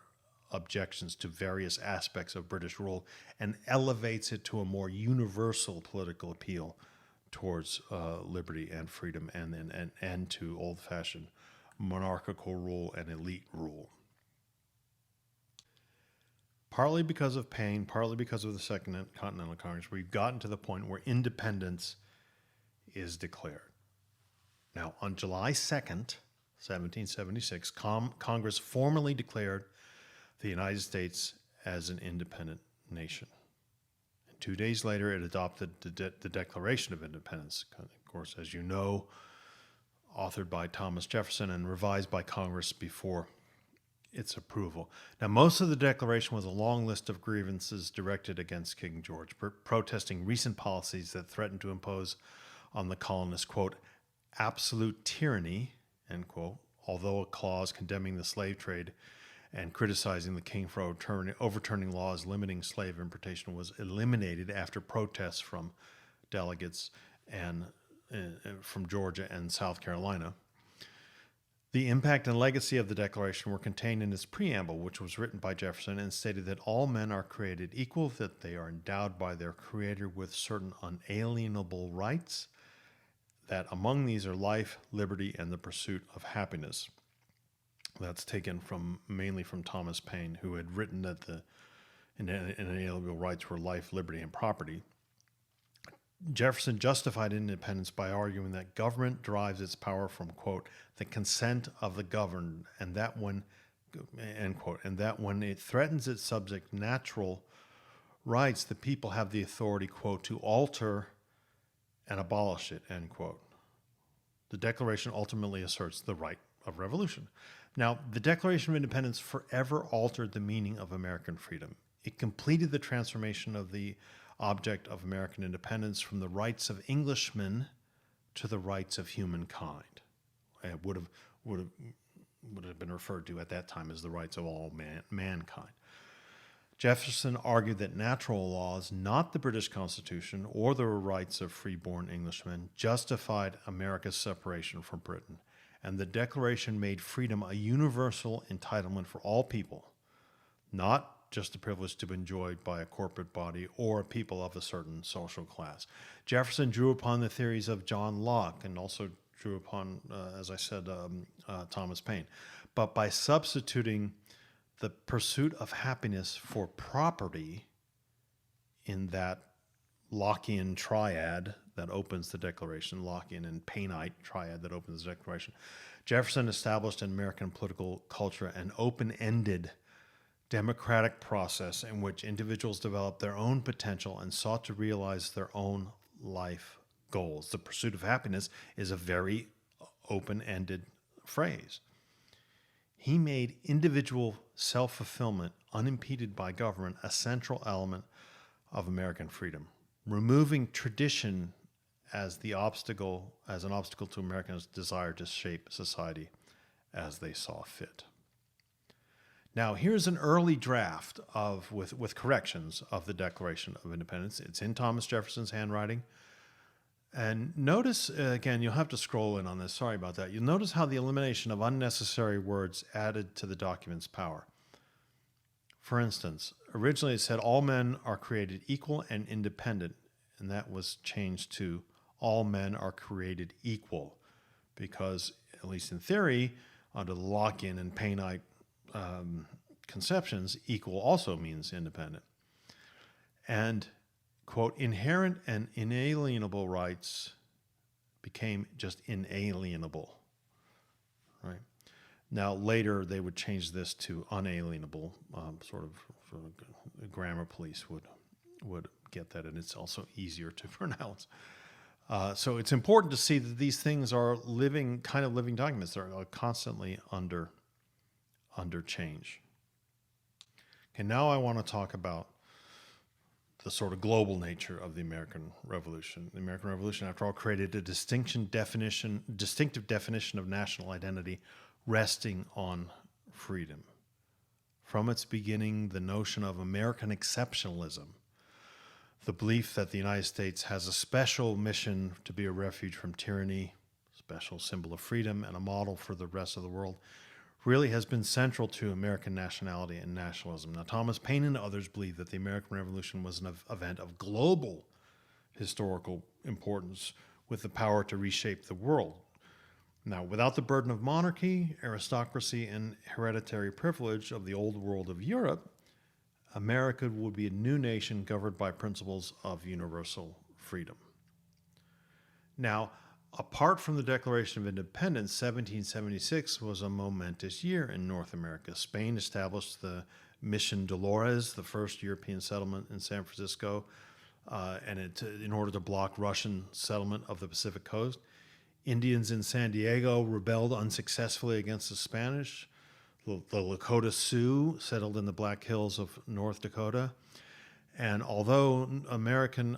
objections to various aspects of British rule and elevates it to a more universal political appeal towards liberty and freedom and to old-fashioned monarchical rule and elite rule. Partly because of Paine, partly because of the Second Continental Congress, we've gotten to the point where independence is declared. Now, on July 2nd, 1776, Congress formally declared the United States as an independent nation. And 2 days later, it adopted the Declaration of Independence, of course, as you know, authored by Thomas Jefferson and revised by Congress before its approval. Now, most of the Declaration was a long list of grievances directed against King George, protesting recent policies that threatened to impose on the colonists, quote, absolute tyranny, end quote, although a clause condemning the slave trade and criticizing the king for overturning laws limiting slave importation was eliminated after protests from delegates and from Georgia and South Carolina. The impact and legacy of the Declaration were contained in its preamble, which was written by Jefferson and stated that all men are created equal, that they are endowed by their Creator with certain unalienable rights, that among these are life, liberty, and the pursuit of happiness. That's taken mainly from Thomas Paine, who had written that the and inalienable rights were life, liberty, and property. Jefferson justified independence by arguing that government derives its power from, quote, the consent of the governed, and that when, end quote, and that when it threatens its subject natural rights, the people have the authority, quote, to alter and abolish it, end quote. The Declaration ultimately asserts the right of revolution. Now, the Declaration of Independence forever altered the meaning of American freedom. It completed the transformation of the object of American independence from the rights of Englishmen to the rights of humankind. It would have been referred to at that time as the rights of all mankind. Jefferson argued that natural laws, not the British Constitution or the rights of freeborn Englishmen, justified America's separation from Britain, and the Declaration made freedom a universal entitlement for all people, not just a privilege to be enjoyed by a corporate body or people of a certain social class. Jefferson drew upon the theories of John Locke and also drew upon, as I said, Thomas Paine. But by substituting the pursuit of happiness for property in that Lockean triad that opens the Declaration, Lockean and Paineite triad that opens the Declaration, Jefferson established in American political culture an open-ended democratic process in which individuals developed their own potential and sought to realize their own life goals. The pursuit of happiness is a very open-ended phrase. He made individual self-fulfillment, unimpeded by government, a central element of American freedom, removing tradition as an obstacle to Americans' desire to shape society as they saw fit. Now, here's an early draft with corrections of the Declaration of Independence. It's in Thomas Jefferson's handwriting. And notice, again, you'll have to scroll in on this. Sorry about that. You'll notice how the elimination of unnecessary words added to the document's power. For instance, originally it said all men are created equal and independent, and that was changed to all men are created equal because, at least in theory, under the Lockean and Paineite conceptions, equal also means independent. And, quote, inherent and inalienable rights became just inalienable, right? Now, later they would change this to unalienable, sort of grammar police would get that, and it's also easier to pronounce. So it's important to see that these things are living documents. They're constantly under change. Okay, now I want to talk about the sort of global nature of the American Revolution. The American Revolution, after all, created a distinctive definition of national identity resting on freedom. From its beginning, the notion of American exceptionalism, the belief that the United States has a special mission to be a refuge from tyranny, special symbol of freedom, and a model for the rest of the world, really has been central to American nationality and nationalism. Now, Thomas Paine and others believe that the American Revolution was an event of global historical importance with the power to reshape the world. Now, without the burden of monarchy, aristocracy, and hereditary privilege of the old world of Europe, America would be a new nation governed by principles of universal freedom. Now, apart from the Declaration of Independence, 1776 was a momentous year in North America. Spain established the Mission Dolores, the first European settlement in San Francisco, in order to block Russian settlement of the Pacific coast. Indians in San Diego rebelled unsuccessfully against the Spanish. The Lakota Sioux settled in the Black Hills of North Dakota. And although American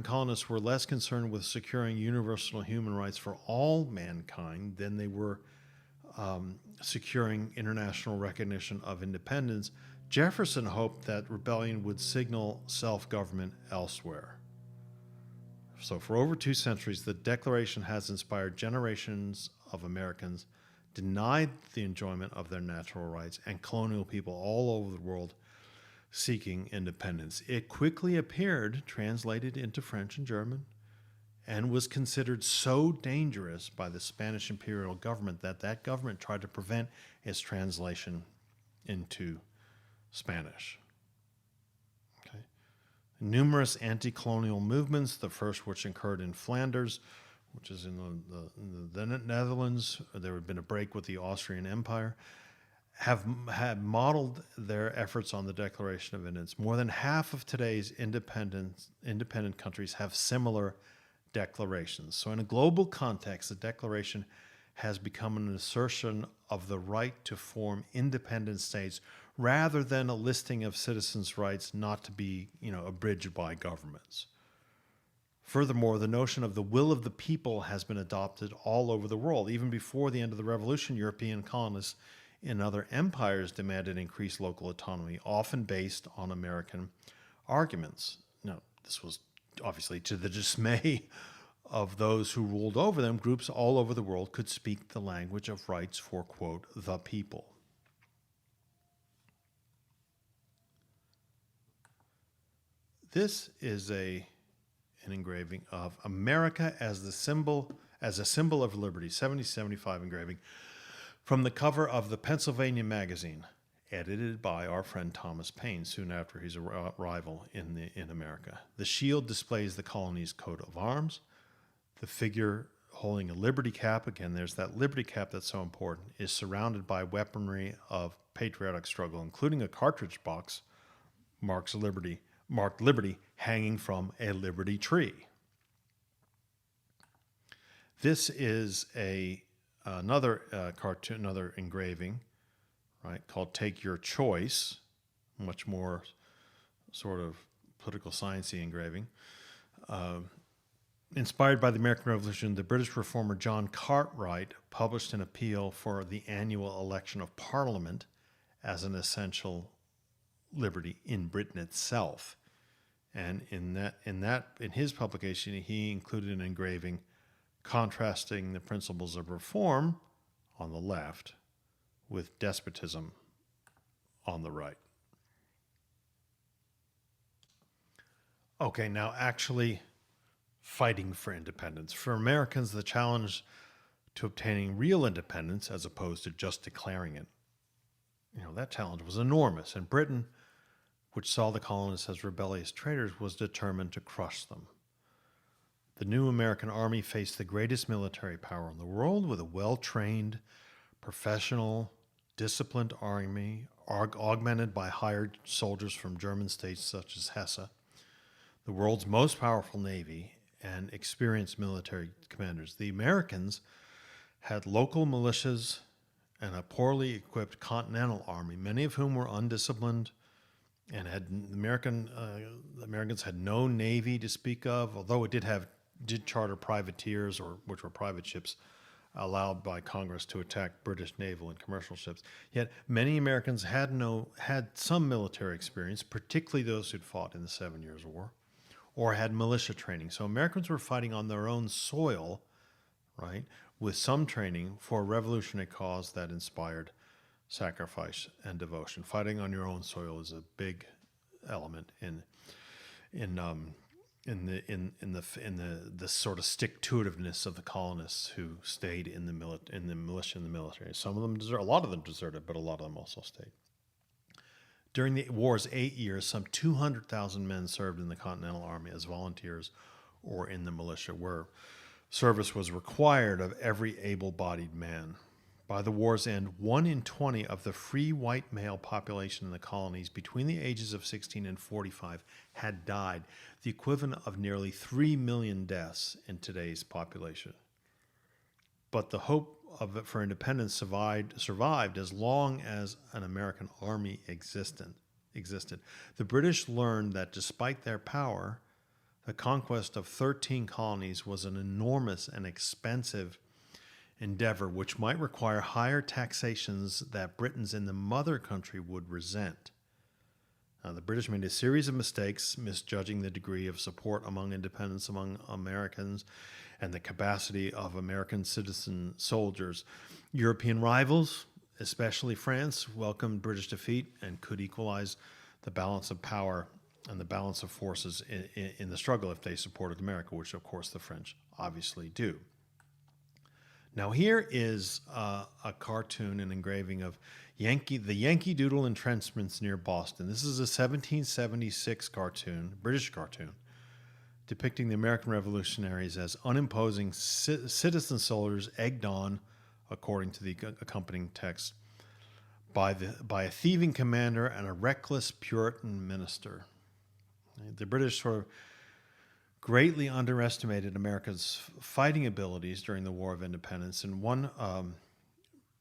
colonists were less concerned with securing universal human rights for all mankind than they were securing international recognition of independence, Jefferson hoped that rebellion would signal self-government elsewhere. So for over 2 centuries, the Declaration has inspired generations of Americans, denied the enjoyment of their natural rights, and colonial people all over the world seeking independence. It quickly appeared, translated into French and German, and was considered so dangerous by the Spanish imperial government that government tried to prevent its translation into Spanish. numerous anti-colonial movements, the first which occurred in Flanders, which is in the Netherlands. There had been a break with the Austrian Empire, have had modeled their efforts on the Declaration of Independence. More than half of today's independent countries have similar declarations. So in a global context, the Declaration has become an assertion of the right to form independent states rather than a listing of citizens' rights not to be, abridged by governments. Furthermore, the notion of the will of the people has been adopted all over the world. Even before the end of the Revolution, European colonists in other empires demanded increased local autonomy, often based on American arguments. Now, this was obviously to the dismay of those who ruled over them. Groups all over the world could speak the language of rights for, quote, the people. This is an engraving of America as a symbol of liberty, 1775 engraving, from the cover of the Pennsylvania Magazine, edited by our friend Thomas Paine soon after his arrival in America. The shield displays the colony's coat of arms. The figure holding a liberty cap, again, there's that liberty cap that's so important, is surrounded by weaponry of patriotic struggle, including a cartridge box marked liberty hanging from a liberty tree. This is another cartoon, another engraving, right, called Take Your Choice, much more sort of political sciencey engraving. Inspired by the American Revolution, the British reformer John Cartwright published an appeal for the annual election of Parliament as an essential liberty in Britain itself. And in his publication, he included an engraving contrasting the principles of reform on the left with despotism on the right. Okay, now actually fighting for independence. For Americans, the challenge to obtaining real independence, as opposed to just declaring it, that challenge was enormous. And Britain, which saw the colonists as rebellious traitors, was determined to crush them. The new American army faced the greatest military power in the world, with a well-trained, professional, disciplined army, augmented by hired soldiers from German states such as Hesse, the world's most powerful navy, and experienced military commanders. The Americans had local militias and a poorly equipped continental army, many of whom were undisciplined, and the Americans had no navy to speak of, although it did charter privateers, which were private ships allowed by Congress to attack British naval and commercial ships. Yet many Americans had some military experience, particularly those who'd fought in the 7 Years' War, or had militia training. So Americans were fighting on their own soil, right, with some training for a revolutionary cause that inspired sacrifice and devotion. Fighting on your own soil is a big element in the sort of stick-to-itiveness of the colonists who stayed in the militia and the military. Some of them a lot of them deserted, but a lot of them also stayed. During the war's 8 years, some 200,000 men served in the Continental Army as volunteers or in the militia, where service was required of every able-bodied man. By the war's end, 1 in 20 of the free white male population in the colonies between the ages of 16 and 45 had died, the equivalent of nearly 3 million deaths in today's population. But the hope for independence survived as long as an American army existed. The British learned that despite their power, the conquest of 13 colonies was an enormous and expensive endeavor, which might require higher taxations that Britons in the mother country would resent. Now, the British made a series of mistakes, misjudging the degree of support among independence among Americans and the capacity of American citizen soldiers. European rivals, especially France, welcomed British defeat and could equalize the balance of power and the balance of forces in the struggle if they supported America, which of course the French obviously do. Now here is a cartoon, an engraving of the Yankee Doodle entrenchments near Boston. This is a 1776 cartoon, British cartoon, depicting the American revolutionaries as unimposing citizen soldiers egged on, according to the accompanying text, by a thieving commander and a reckless Puritan minister. The British sort of greatly underestimated America's fighting abilities during the War of Independence, and one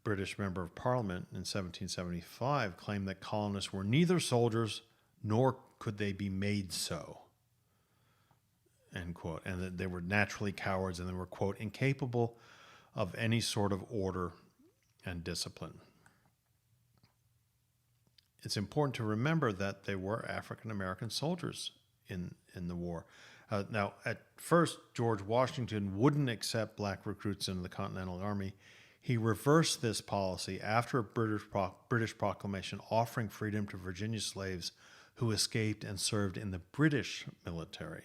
British member of Parliament in 1775 claimed that colonists were neither soldiers nor could they be made so, end quote, and that they were naturally cowards and they were, quote, incapable of any sort of order and discipline. It's important to remember that they were African American soldiers in the war. Now, at first, George Washington wouldn't accept black recruits into the Continental Army. He reversed this policy after a British proclamation offering freedom to Virginia slaves who escaped and served in the British military.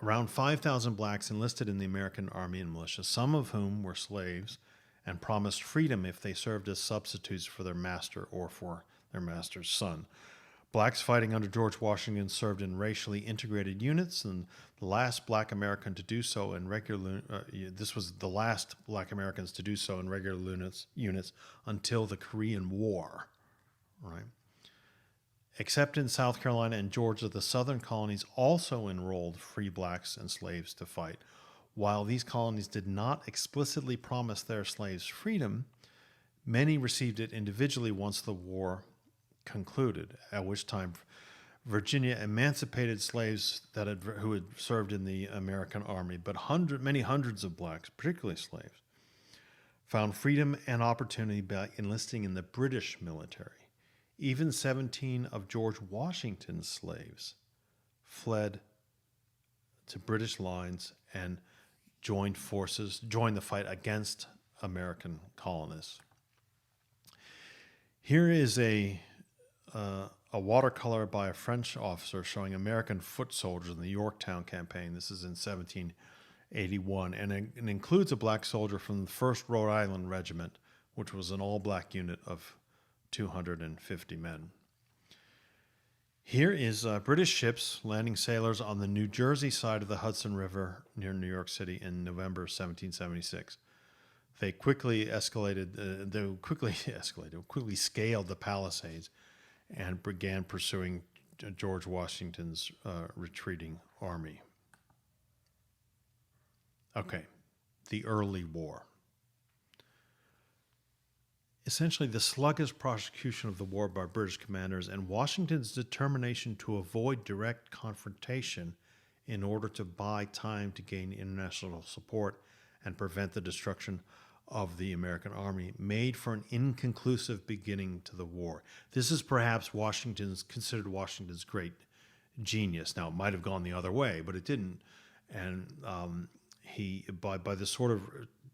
Around 5,000 blacks enlisted in the American Army and militia, some of whom were slaves, and promised freedom if they served as substitutes for their master or for their master's son. Blacks fighting under George Washington served in racially integrated units, and the last black American to do so in regular this was the last black Americans to do so in regular units until the Korean War, right? Except in South Carolina and Georgia, the southern colonies also enrolled free blacks and slaves to fight. While these colonies did not explicitly promise their slaves freedom, many received it individually once the war concluded, at which time Virginia emancipated slaves who had served in the American Army, but many hundreds of blacks, particularly slaves, found freedom and opportunity by enlisting in the British military. Even 17 of George Washington's slaves fled to British lines and joined the fight against American colonists. Here is a watercolor by a French officer showing American foot soldiers in the Yorktown campaign. This is in 1781, and it includes a black soldier from the 1st Rhode Island Regiment, which was an all-black unit of 250 men. Here is British ships landing sailors on the New Jersey side of the Hudson River near New York City in November 1776. They quickly scaled the Palisades and began pursuing George Washington's retreating army. Okay, the early war. Essentially, the sluggish prosecution of the war by British commanders and Washington's determination to avoid direct confrontation in order to buy time to gain international support and prevent the destruction of the American army made for an inconclusive beginning to the war. This is perhaps considered Washington's great genius. Now, it might have gone the other way, but it didn't. And he, by the sort of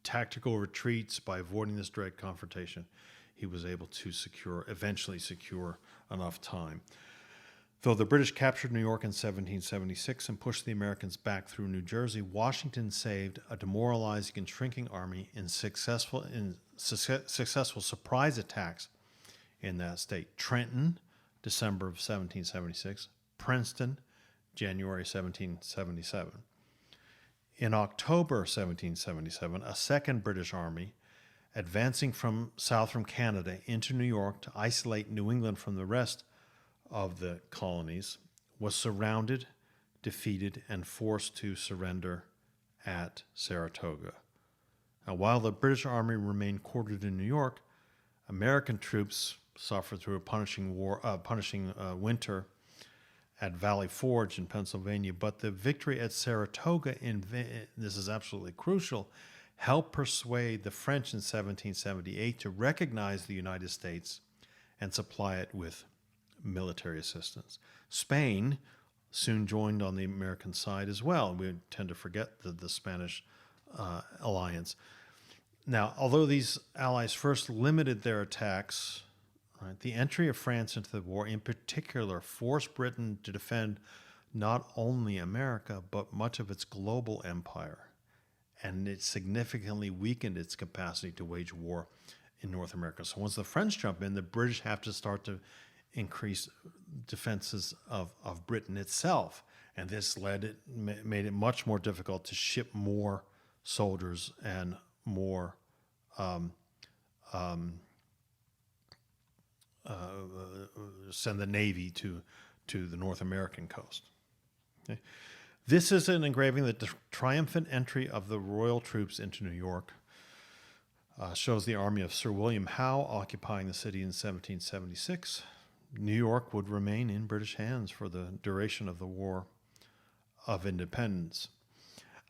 tactical retreats, by avoiding this direct confrontation, he was able to eventually secure enough time. Though the British captured New York in 1776 and pushed the Americans back through New Jersey, Washington saved a demoralizing and shrinking army in successful surprise attacks in that state. Trenton, December of 1776. Princeton, January 1777. In October 1777, a second British army, advancing south from Canada into New York to isolate New England from the rest of the colonies, was surrounded, defeated, and forced to surrender at Saratoga. Now, while the British Army remained quartered in New York, American troops suffered through a punishing winter at Valley Forge in Pennsylvania, but the victory at Saratoga, this is absolutely crucial, helped persuade the French in 1778 to recognize the United States and supply it with military assistance. Spain soon joined on the American side as well. We tend to forget the Spanish alliance. Now, although these allies first limited their attacks, right, the entry of France into the war in particular forced Britain to defend not only America, but much of its global empire and it significantly weakened its capacity to wage war in North America. So once the French jump in, the British have to start to increase defenses of Britain itself. And this made it much more difficult to ship more soldiers and more send the Navy to the North American coast. Okay. This is an engraving that the triumphant entry of the royal troops into New York shows the army of Sir William Howe occupying the city in 1776. New York would remain in British hands for the duration of the War of Independence.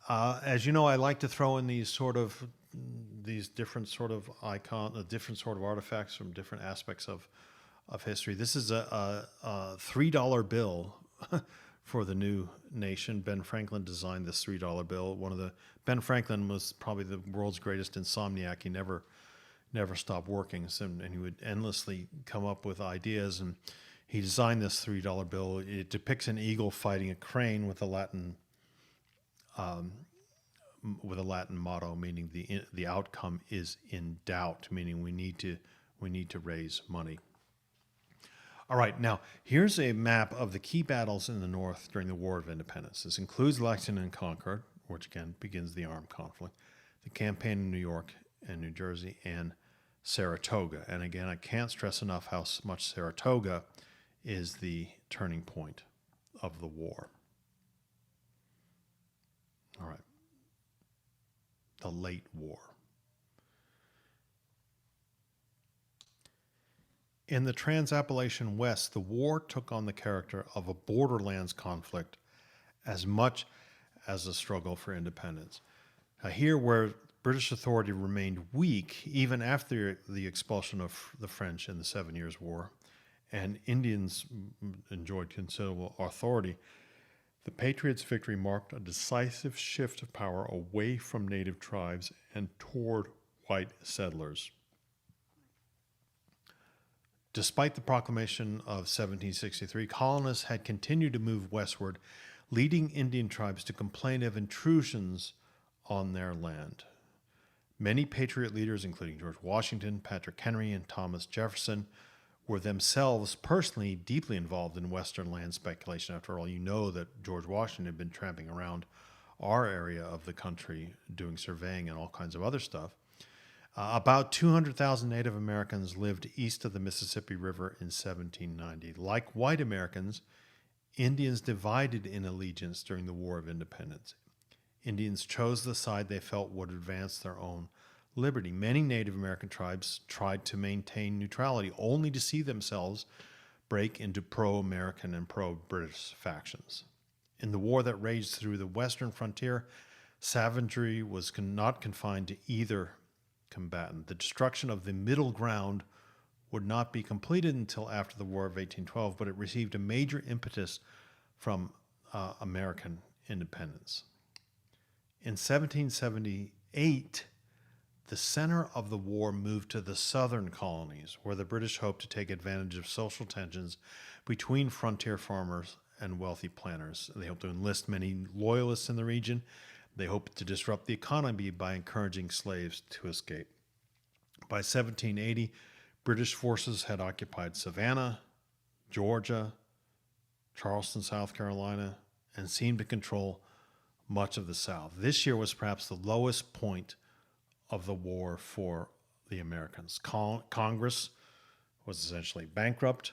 As you know, I like to throw in these different sort of different sort of artifacts from different aspects of history. This is a $3 bill for the new nation. Ben Franklin designed this $3 bill. Ben Franklin was probably the world's greatest insomniac. He never stopped working, and he would endlessly come up with ideas. And he designed this $3 bill. It depicts an eagle fighting a crane with a Latin motto, meaning the outcome is in doubt, meaning we need to raise money. All right, now here's a map of the key battles in the North during the War of Independence. This includes Lexington and Concord, which again begins the armed conflict, the campaign in New York and New Jersey, and Saratoga. And again, I can't stress enough how much Saratoga is the turning point of the war. All right. The late war. In the Trans-Appalachian West, the war took on the character of a borderlands conflict as much as a struggle for independence. Here, where British authority remained weak even after the expulsion of the French in the 7 Years' War, and Indians enjoyed considerable authority, the Patriots' victory marked a decisive shift of power away from native tribes and toward white settlers. Despite the proclamation of 1763, colonists had continued to move westward, leading Indian tribes to complain of intrusions on their land. Many Patriot leaders, including George Washington, Patrick Henry, and Thomas Jefferson, were themselves personally deeply involved in Western land speculation. After all, you know that George Washington had been tramping around our area of the country doing surveying and all kinds of other stuff. About 200,000 Native Americans lived east of the Mississippi River in 1790. Like white Americans, Indians divided in allegiance during the War of Independence. Indians chose the side they felt would advance their own liberty. Many Native American tribes tried to maintain neutrality, only to see themselves break into pro-American and pro-British factions. In the war that raged through the western frontier, savagery was not confined to either combatant. The destruction of the middle ground would not be completed until after the War of 1812, but it received a major impetus from American independence. In 1778, the center of the war moved to the southern colonies, where the British hoped to take advantage of social tensions between frontier farmers and wealthy planters. They hoped to enlist many loyalists in the region. They hoped to disrupt the economy by encouraging slaves to escape. By 1780, British forces had occupied Savannah, Georgia, Charleston, South Carolina, and seemed to control much of the South. This year was perhaps the lowest point of the war for the Americans. Congress was essentially bankrupt,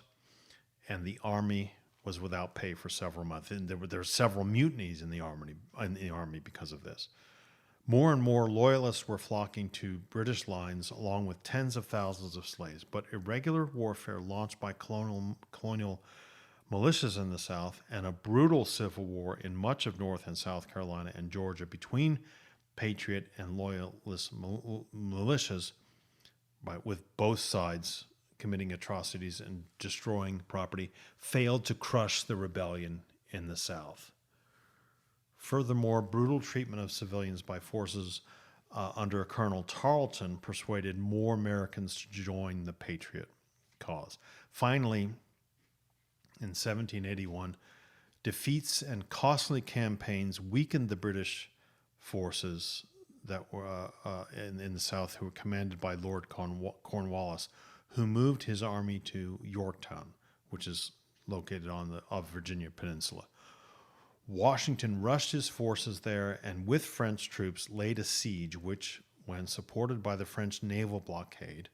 and the army was without pay for several months. And there were several mutinies in the army because of this. More and more loyalists were flocking to British lines, along with tens of thousands of slaves. But irregular warfare launched by colonial militias in the South and a brutal civil war in much of North and South Carolina and Georgia between Patriot and Loyalist militias, with both sides committing atrocities and destroying property, failed to crush the rebellion in the South. Furthermore, brutal treatment of civilians by forces under Colonel Tarleton persuaded more Americans to join the Patriot cause. Finally, in 1781, defeats and costly campaigns weakened the British forces that were in the South who were commanded by Lord Cornwallis, who moved his army to Yorktown, which is located on the Virginia Peninsula. Washington rushed his forces there and with French troops laid a siege which, when supported by the French naval blockade,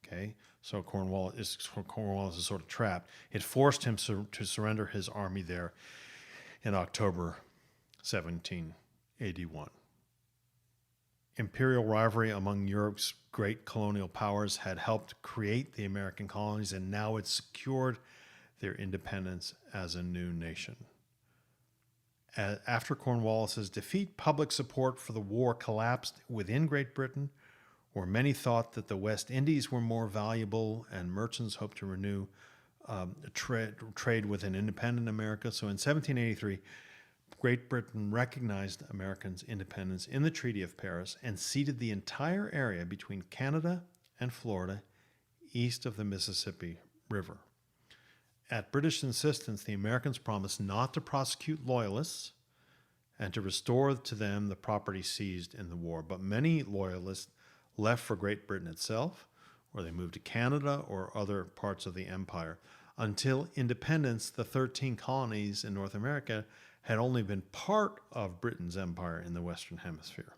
okay, so Cornwallis is sort of trapped, it forced him to surrender his army there in October 1781. Imperial rivalry among Europe's great colonial powers had helped create the American colonies, and now it secured their independence as a new nation. After Cornwallis's defeat, public support for the war collapsed within Great Britain, where many thought that the West Indies were more valuable, and merchants hoped to renew trade with an independent America. So in 1783, Great Britain recognized Americans' independence in the Treaty of Paris and ceded the entire area between Canada and Florida east of the Mississippi River. At British insistence, the Americans promised not to prosecute loyalists and to restore to them the property seized in the war. But many loyalists left for Great Britain itself, or they moved to Canada or other parts of the empire. Until independence, the 13 colonies in North America had only been part of Britain's empire in the Western Hemisphere.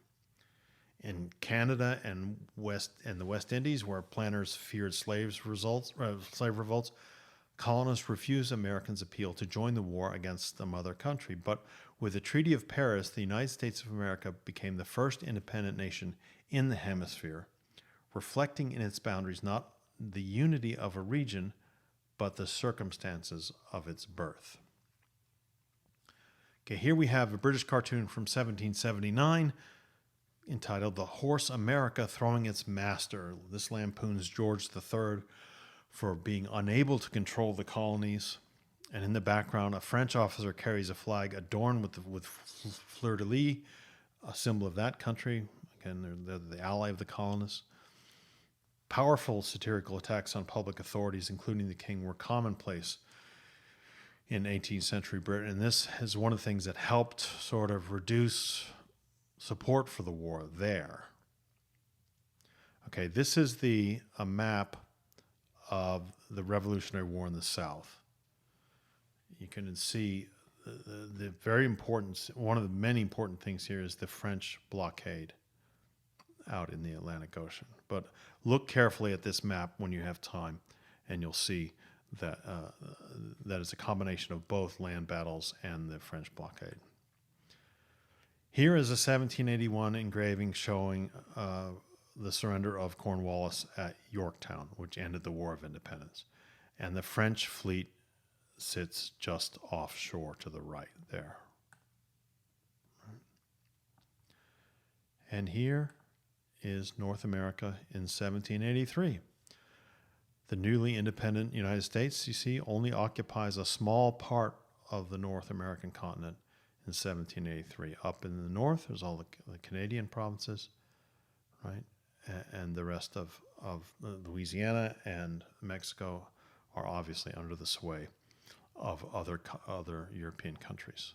In Canada and the West Indies, where planters feared slave revolts, colonists refused Americans' appeal to join the war against the mother country. But with the Treaty of Paris, the United States of America became the first independent nation in the hemisphere, reflecting in its boundaries not the unity of a region, but the circumstances of its birth. Okay, here we have a British cartoon from 1779 entitled "The Horse America Throwing Its Master." This lampoons George III for being unable to control the colonies. And in the background, a French officer carries a flag adorned with fleur-de-lis, a symbol of that country. Again, they're the ally of the colonists. Powerful satirical attacks on public authorities, including the king, were commonplace in 18th century Britain. And this is one of the things that helped sort of reduce support for the war there. Okay, this is a map of the Revolutionary War in the South. You can see the very important, one of the many important things here is the French blockade out in the Atlantic Ocean. But look carefully at this map when you have time, and you'll see that that is a combination of both land battles and the French blockade. Here is a 1781 engraving showing the surrender of Cornwallis at Yorktown, which ended the War of Independence. And the French fleet sits just offshore to the right there. And here is North America in 1783. The newly independent United States, you see, only occupies a small part of the North American continent in 1783. Up in the north, there's all the Canadian provinces, right? And the rest of Louisiana and Mexico are obviously under the sway of other European countries.